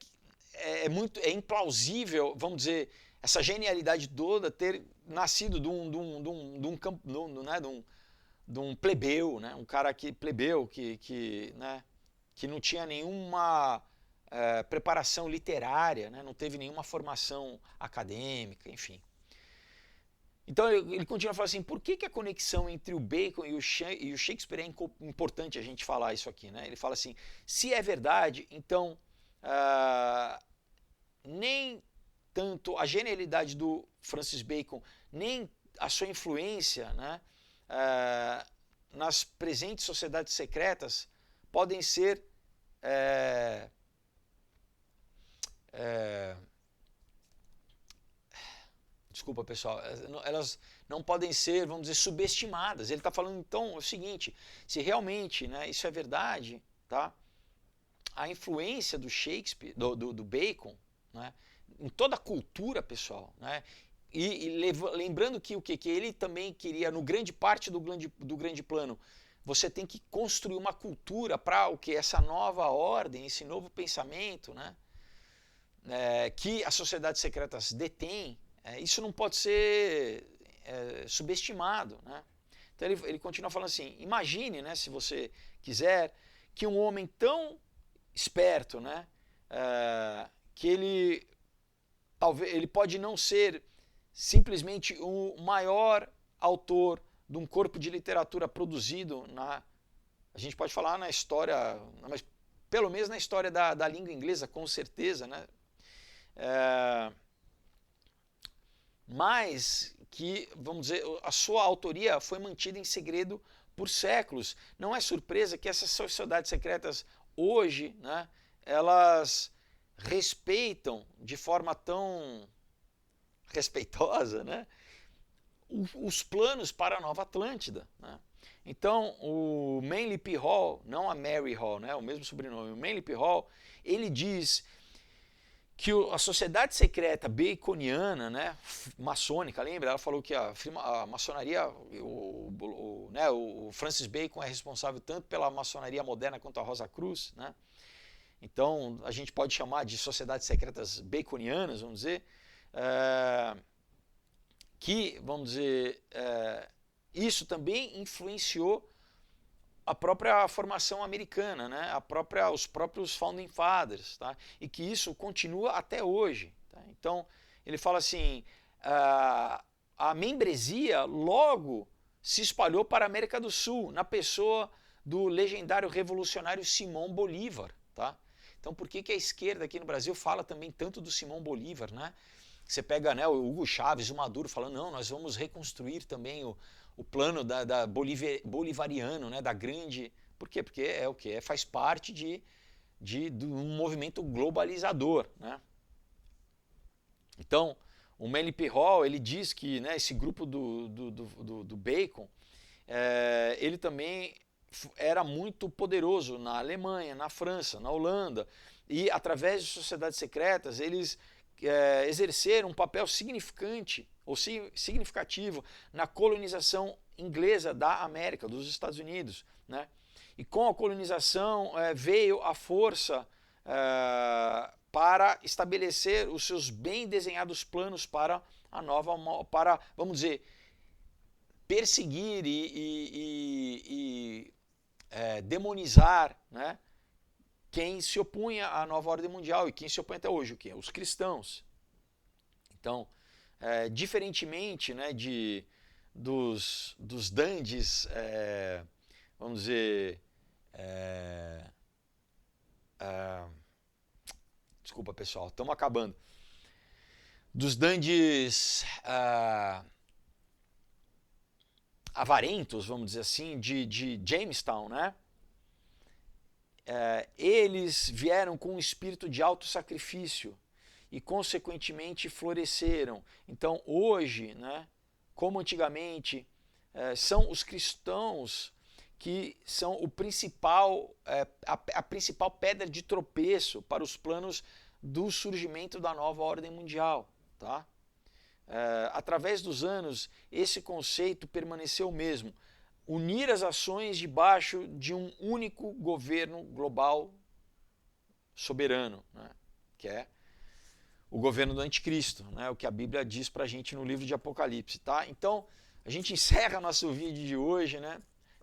é implausível, vamos dizer, essa genialidade toda ter nascido de um plebeu, né, um cara plebeu né, que não tinha nenhuma preparação literária, né, não teve nenhuma formação acadêmica, enfim. Então ele continua falando assim, por que a conexão entre o Bacon e o Shakespeare é importante a gente falar isso aqui, né? Ele fala assim, se é verdade, então nem tanto a genialidade do Francis Bacon, nem a sua influência, né, nas presentes sociedades secretas podem ser desculpa pessoal, elas não podem ser, vamos dizer, subestimadas. Ele está falando então o seguinte, se realmente, né, isso é verdade, tá? A influência do Shakespeare, do Bacon, né, em toda a cultura, pessoal, né, lembrando que o que ele também queria, no grande parte do grande plano, você tem que construir uma cultura para o que? Essa nova ordem, esse novo pensamento, né, que as sociedades secretas detêm, isso não pode ser subestimado, né? Então ele continua falando assim, imagine, né, se você quiser, que um homem tão esperto, né, que ele pode não ser simplesmente o maior autor de um corpo de literatura produzido a gente pode falar na história, mas pelo menos na história da língua inglesa, com certeza, né? Mas que, vamos dizer, a sua autoria foi mantida em segredo por séculos. Não é surpresa que essas sociedades secretas hoje, né, elas respeitam de forma tão respeitosa, né, os planos para a Nova Atlântida, né? Então, o Manly P. Hall, não a Mary Hall, né, o mesmo sobrenome, o Manly P. Hall, ele diz que a sociedade secreta baconiana, né, maçônica, lembra? Ela falou que a maçonaria, o Francis Bacon é responsável tanto pela maçonaria moderna quanto a Rosa Cruz, né? Então a gente pode chamar de sociedades secretas baconianas, vamos dizer, que, vamos dizer, isso também influenciou a própria formação americana, né? Os próprios Founding Fathers, tá? E que isso continua até hoje. Tá? Então, ele fala assim, a membresia logo se espalhou para a América do Sul, na pessoa do legendário revolucionário Simão Bolívar. Tá? Então, por que a esquerda aqui no Brasil fala também tanto do Simão Bolívar, né? Você pega, né, o Hugo Chávez, o Maduro, falando, não, nós vamos reconstruir também o plano bolivariano, né, da grande... Por quê? Porque é o que? Faz parte de um movimento globalizador, né? Então, o Manly P. Hall, ele diz que, né, esse grupo do Bacon, ele também era muito poderoso na Alemanha, na França, na Holanda, e através de sociedades secretas, eles exerceram um papel significante ou significativo na colonização inglesa da América, dos Estados Unidos, né? E com a colonização veio a força para estabelecer os seus bem desenhados planos para a nova, para, vamos dizer, perseguir e demonizar, né, quem se opunha à nova ordem mundial e quem se opõe até hoje, o quê? Os cristãos. Então, diferentemente, né, dos dandies, vamos dizer, desculpa pessoal, estamos acabando, dos dandes avarentos, vamos dizer assim, de Jamestown, né? Eles vieram com um espírito de autossacrifício e consequentemente floresceram. Então hoje, né, como antigamente, são os cristãos que são o principal, a principal pedra de tropeço para os planos do surgimento da nova ordem mundial. Tá? Através dos anos, esse conceito permaneceu o mesmo. Unir as ações debaixo de um único governo global soberano, né? Que é o governo do anticristo, né? O que a Bíblia diz para a gente no livro de Apocalipse. Tá? Então, a gente encerra nosso vídeo de hoje, né?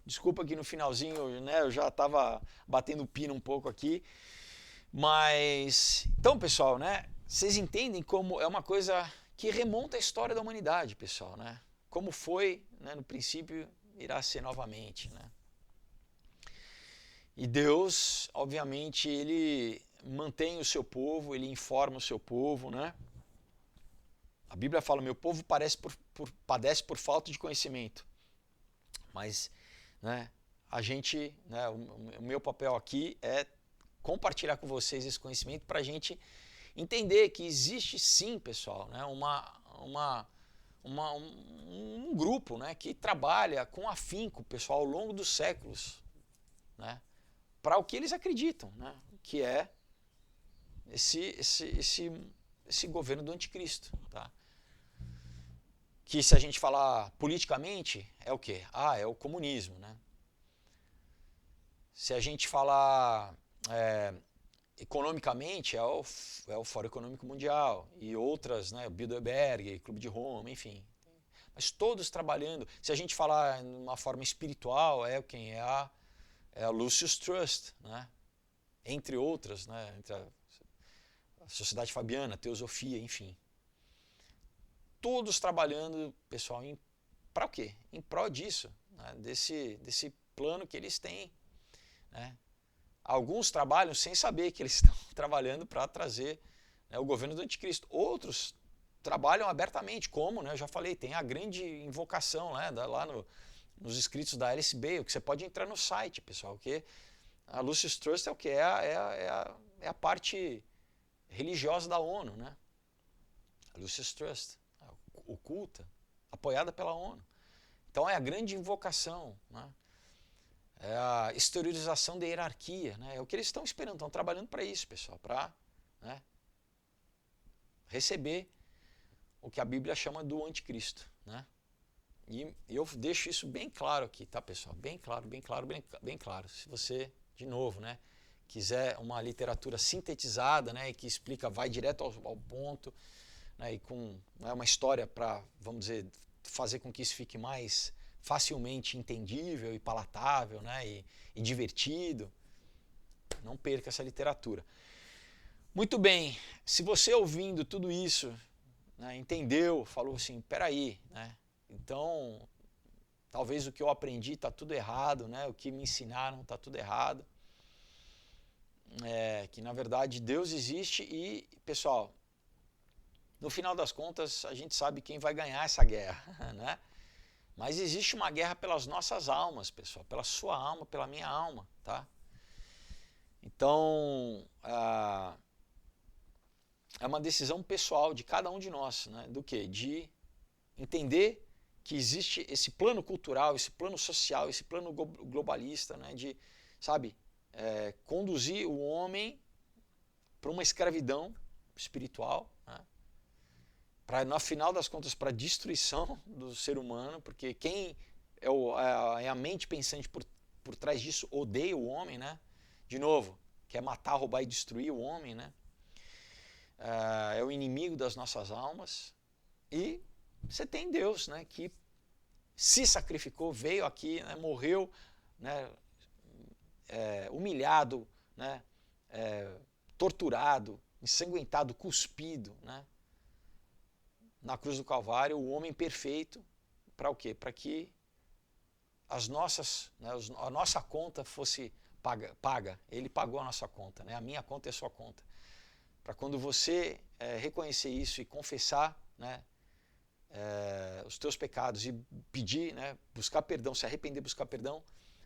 Desculpa que no finalzinho, né, eu já estava batendo pino um pouco aqui. Mas, então pessoal, né, vocês entendem como é uma coisa que remonta à história da humanidade, pessoal, né? Como foi, né, no princípio, irá ser novamente, né? E Deus, obviamente, ele mantém o seu povo, ele informa o seu povo, né? A Bíblia fala, meu povo padece por falta de conhecimento. Mas, né, a gente, né, o meu papel aqui é compartilhar com vocês esse conhecimento para a gente entender que existe sim, pessoal, né, um grupo, né, que trabalha com afinco, pessoal, ao longo dos séculos, né, para o que eles acreditam, né, que é esse governo do anticristo. Tá? Que se a gente falar politicamente, é o quê? É o comunismo. Né? Se a gente falar economicamente, é o Fórum Econômico Mundial e outras, né, Bilderberg, Clube de Roma, enfim. Mas todos trabalhando. Se a gente falar de uma forma espiritual, quem é a Lucis Trust, né? Entre outras, né? Entre a Sociedade Fabiana, a Teosofia, enfim. Todos trabalhando, pessoal, para o quê? Em prol disso, né? desse plano que eles têm. Né? Alguns trabalham sem saber que eles estão trabalhando para trazer, né, o governo do anticristo. Outros trabalham abertamente, como, né, eu já falei, tem a grande invocação, né, lá nos escritos da Alice Bale, que você pode entrar no site, pessoal, que a Lucis Trust é o que? É a parte religiosa da ONU, né? A Lucis Trust, oculta, apoiada pela ONU. Então é a grande invocação, né? É a exteriorização da hierarquia, né? É o que eles estão esperando, estão trabalhando para isso, pessoal, para, né, receber o que a Bíblia chama do anticristo, né? E eu deixo isso bem claro aqui, tá, pessoal? Bem claro, bem claro, bem claro. Se você, de novo, né, quiser uma literatura sintetizada, né, e que explica, vai direto ao ponto, né, e com, né, uma história para, vamos dizer, fazer com que isso fique mais facilmente entendível e palatável, né, e divertido, não perca essa literatura. Muito bem, se você ouvindo tudo isso, né, entendeu, falou assim, peraí, né, então talvez o que eu aprendi está tudo errado, né, o que me ensinaram está tudo errado, que na verdade Deus existe e, pessoal, no final das contas a gente sabe quem vai ganhar essa guerra, né? Mas existe uma guerra pelas nossas almas, pessoal, pela sua alma, pela minha alma, tá? Então, é uma decisão pessoal de cada um de nós, né? Do quê? De entender que existe esse plano cultural, esse plano social, esse plano globalista, né? De, sabe, conduzir o homem para uma escravidão espiritual, né? Para, no final das contas, para a destruição do ser humano, porque quem é a mente pensante por trás disso odeia o homem, né? De novo, quer matar, roubar e destruir o homem, né? É o inimigo das nossas almas. E você tem Deus, né? Que se sacrificou, veio aqui, né? Morreu, né? Humilhado, né? Torturado, ensanguentado, cuspido, né? Na cruz do Calvário, o homem perfeito, para o quê? Para que as nossas, né, a nossa conta fosse paga. Ele pagou a nossa conta, né? A minha conta é a sua conta. Para quando você reconhecer isso e confessar, né, os teus pecados e pedir, né, buscar perdão, se arrepender, buscar perdão,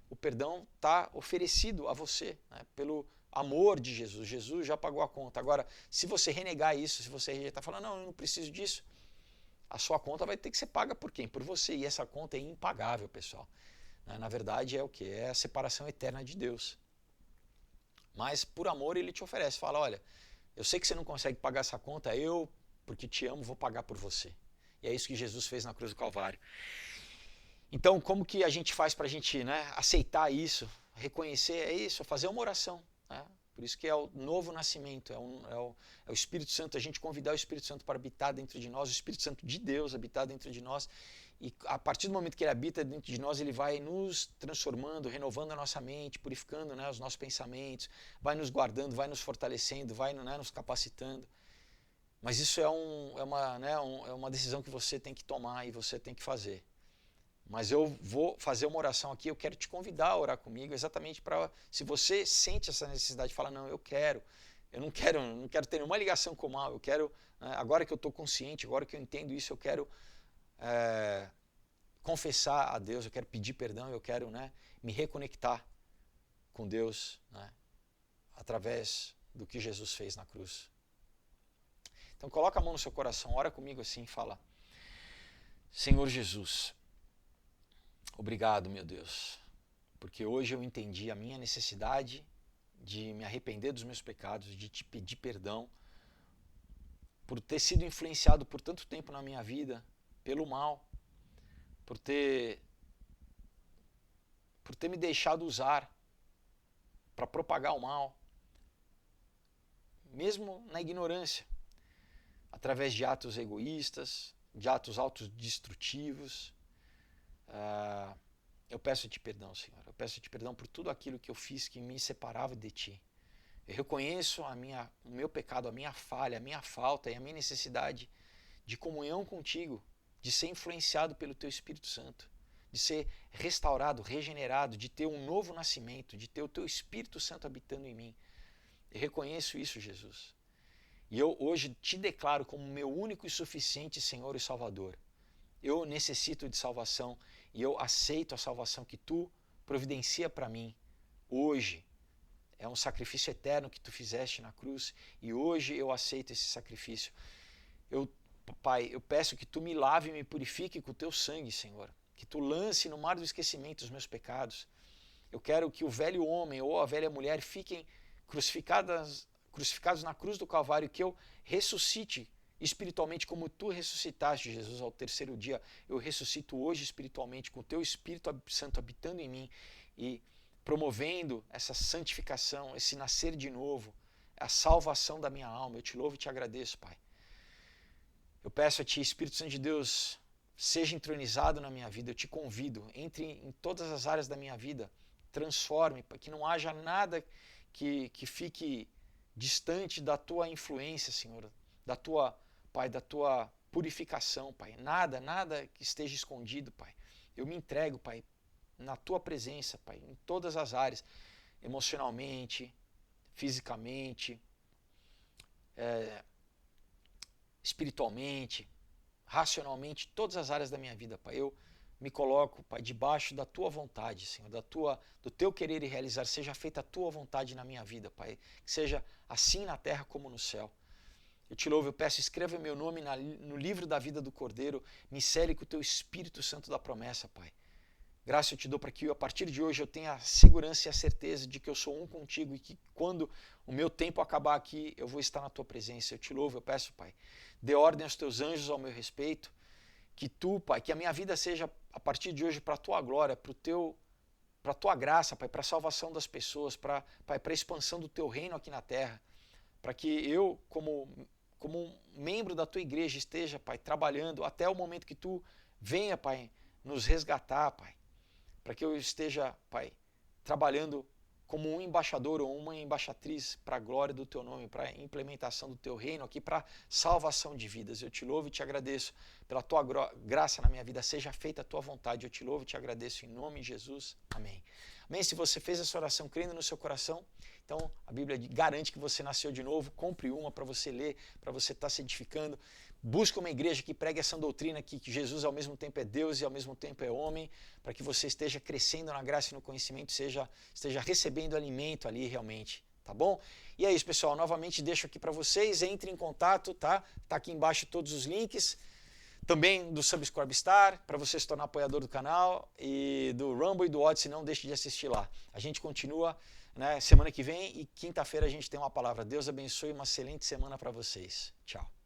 o perdão está oferecido a você, né, pelo amor de Jesus. Jesus já pagou a conta. Agora, se você renegar isso, se você rejeitar, falar, não, eu não preciso disso, a sua conta vai ter que ser paga por quem? Por você. E essa conta é impagável, pessoal. Na verdade, é o quê? É a separação eterna de Deus. Mas, por amor, ele te oferece. Fala, olha, eu sei que você não consegue pagar essa conta, eu, porque te amo, vou pagar por você. E é isso que Jesus fez na cruz do Calvário. Então, como que a gente faz para a gente, né, aceitar isso, reconhecer? É isso, fazer uma oração. Né? Por isso que é o novo nascimento, é o Espírito Santo, a gente convidar o Espírito Santo para habitar dentro de nós, o Espírito Santo de Deus habitar dentro de nós. E a partir do momento que ele habita dentro de nós, ele vai nos transformando, renovando a nossa mente, purificando, né, os nossos pensamentos, vai nos guardando, vai nos fortalecendo, vai, né, nos capacitando. Mas isso é uma decisão que você tem que tomar e você tem que fazer. Mas eu vou fazer uma oração aqui, eu quero te convidar a orar comigo, exatamente para, se você sente essa necessidade, fala, não, eu não quero ter nenhuma ligação com o mal, eu quero, né, agora que eu estou consciente, agora que eu entendo isso, eu quero confessar a Deus, eu quero pedir perdão, eu quero, né, me reconectar com Deus, né, através do que Jesus fez na cruz. Então coloca a mão no seu coração, ora comigo assim e fala, Senhor Jesus, obrigado, meu Deus, porque hoje eu entendi a minha necessidade de me arrepender dos meus pecados, de te pedir perdão por ter sido influenciado por tanto tempo na minha vida pelo mal, por ter me deixado usar para propagar o mal, mesmo na ignorância, através de atos egoístas, de atos autodestrutivos. Eu peço-te perdão, Senhor. Eu peço-te perdão por tudo aquilo que eu fiz que me separava de Ti. Eu reconheço o meu pecado, a minha falha, a minha falta e a minha necessidade de comunhão contigo, de ser influenciado pelo Teu Espírito Santo, de ser restaurado, regenerado, de ter um novo nascimento, de ter o Teu Espírito Santo habitando em mim. Eu reconheço isso, Jesus. E eu hoje te declaro como meu único e suficiente Senhor e Salvador. Eu necessito de salvação e eu aceito a salvação que Tu providencia para mim hoje. É um sacrifício eterno que Tu fizeste na cruz e hoje eu aceito esse sacrifício. Pai, eu peço que Tu me lave e me purifique com o Teu sangue, Senhor. Que Tu lance no mar do esquecimento os meus pecados. Eu quero que o velho homem ou a velha mulher fiquem crucificados na cruz do Calvário, que eu ressuscite espiritualmente como Tu ressuscitaste, Jesus, ao terceiro dia. Eu ressuscito hoje espiritualmente com o Teu Espírito Santo habitando em mim e promovendo essa santificação, esse nascer de novo, a salvação da minha alma. Eu te louvo e te agradeço, Pai. Eu peço a Ti, Espírito Santo de Deus, seja entronizado na minha vida. Eu te convido, entre em todas as áreas da minha vida, transforme, para que não haja nada que fique distante da Tua influência, Senhor, Pai, da Tua purificação, Pai. Nada que esteja escondido, Pai. Eu me entrego, Pai, na Tua presença, Pai, em todas as áreas, emocionalmente, fisicamente, espiritualmente, racionalmente, todas as áreas da minha vida, Pai. Eu me coloco, Pai, debaixo da Tua vontade, Senhor, do Teu querer e realizar. Seja feita a Tua vontade na minha vida, Pai. Que seja assim na terra como no céu. Eu te louvo, eu peço, escreva meu nome no livro da vida do Cordeiro, me cele com o Teu Espírito Santo da promessa, Pai. Graça eu te dou para que a partir de hoje eu tenha a segurança e a certeza de que eu sou um contigo e que quando o meu tempo acabar aqui, eu vou estar na Tua presença. Eu te louvo, eu peço, Pai, dê ordem aos Teus anjos ao meu respeito, que Tu, Pai, que a minha vida seja a partir de hoje para a Tua glória, para a Tua graça, Pai, para a salvação das pessoas, para a expansão do Teu reino aqui na terra, para que eu, como um membro da Tua igreja, esteja, Pai, trabalhando até o momento que Tu venha, Pai, nos resgatar, Pai, para que eu esteja, Pai, trabalhando como um embaixador ou uma embaixatriz para a glória do teu nome, para a implementação do teu reino aqui, para salvação de vidas. Eu te louvo e te agradeço pela tua graça na minha vida, seja feita a tua vontade. Eu te louvo e te agradeço em nome de Jesus. Amém. Amém. Se você fez essa oração crendo no seu coração, então a Bíblia garante que você nasceu de novo. Compre uma para você ler, para você estar se edificando. Busca uma igreja que pregue essa doutrina aqui, que Jesus ao mesmo tempo é Deus e ao mesmo tempo é homem, para que você esteja crescendo na graça e no conhecimento, esteja recebendo alimento ali realmente, tá bom? E é isso, pessoal. Novamente deixo aqui para vocês, entre em contato, tá? Tá aqui embaixo todos os links. Também do Subscribestar, para você se tornar apoiador do canal, e do Rumble e do Odyssey, não deixe de assistir lá. A gente continua, né, semana que vem, e quinta-feira a gente tem uma palavra. Deus abençoe, uma excelente semana para vocês. Tchau.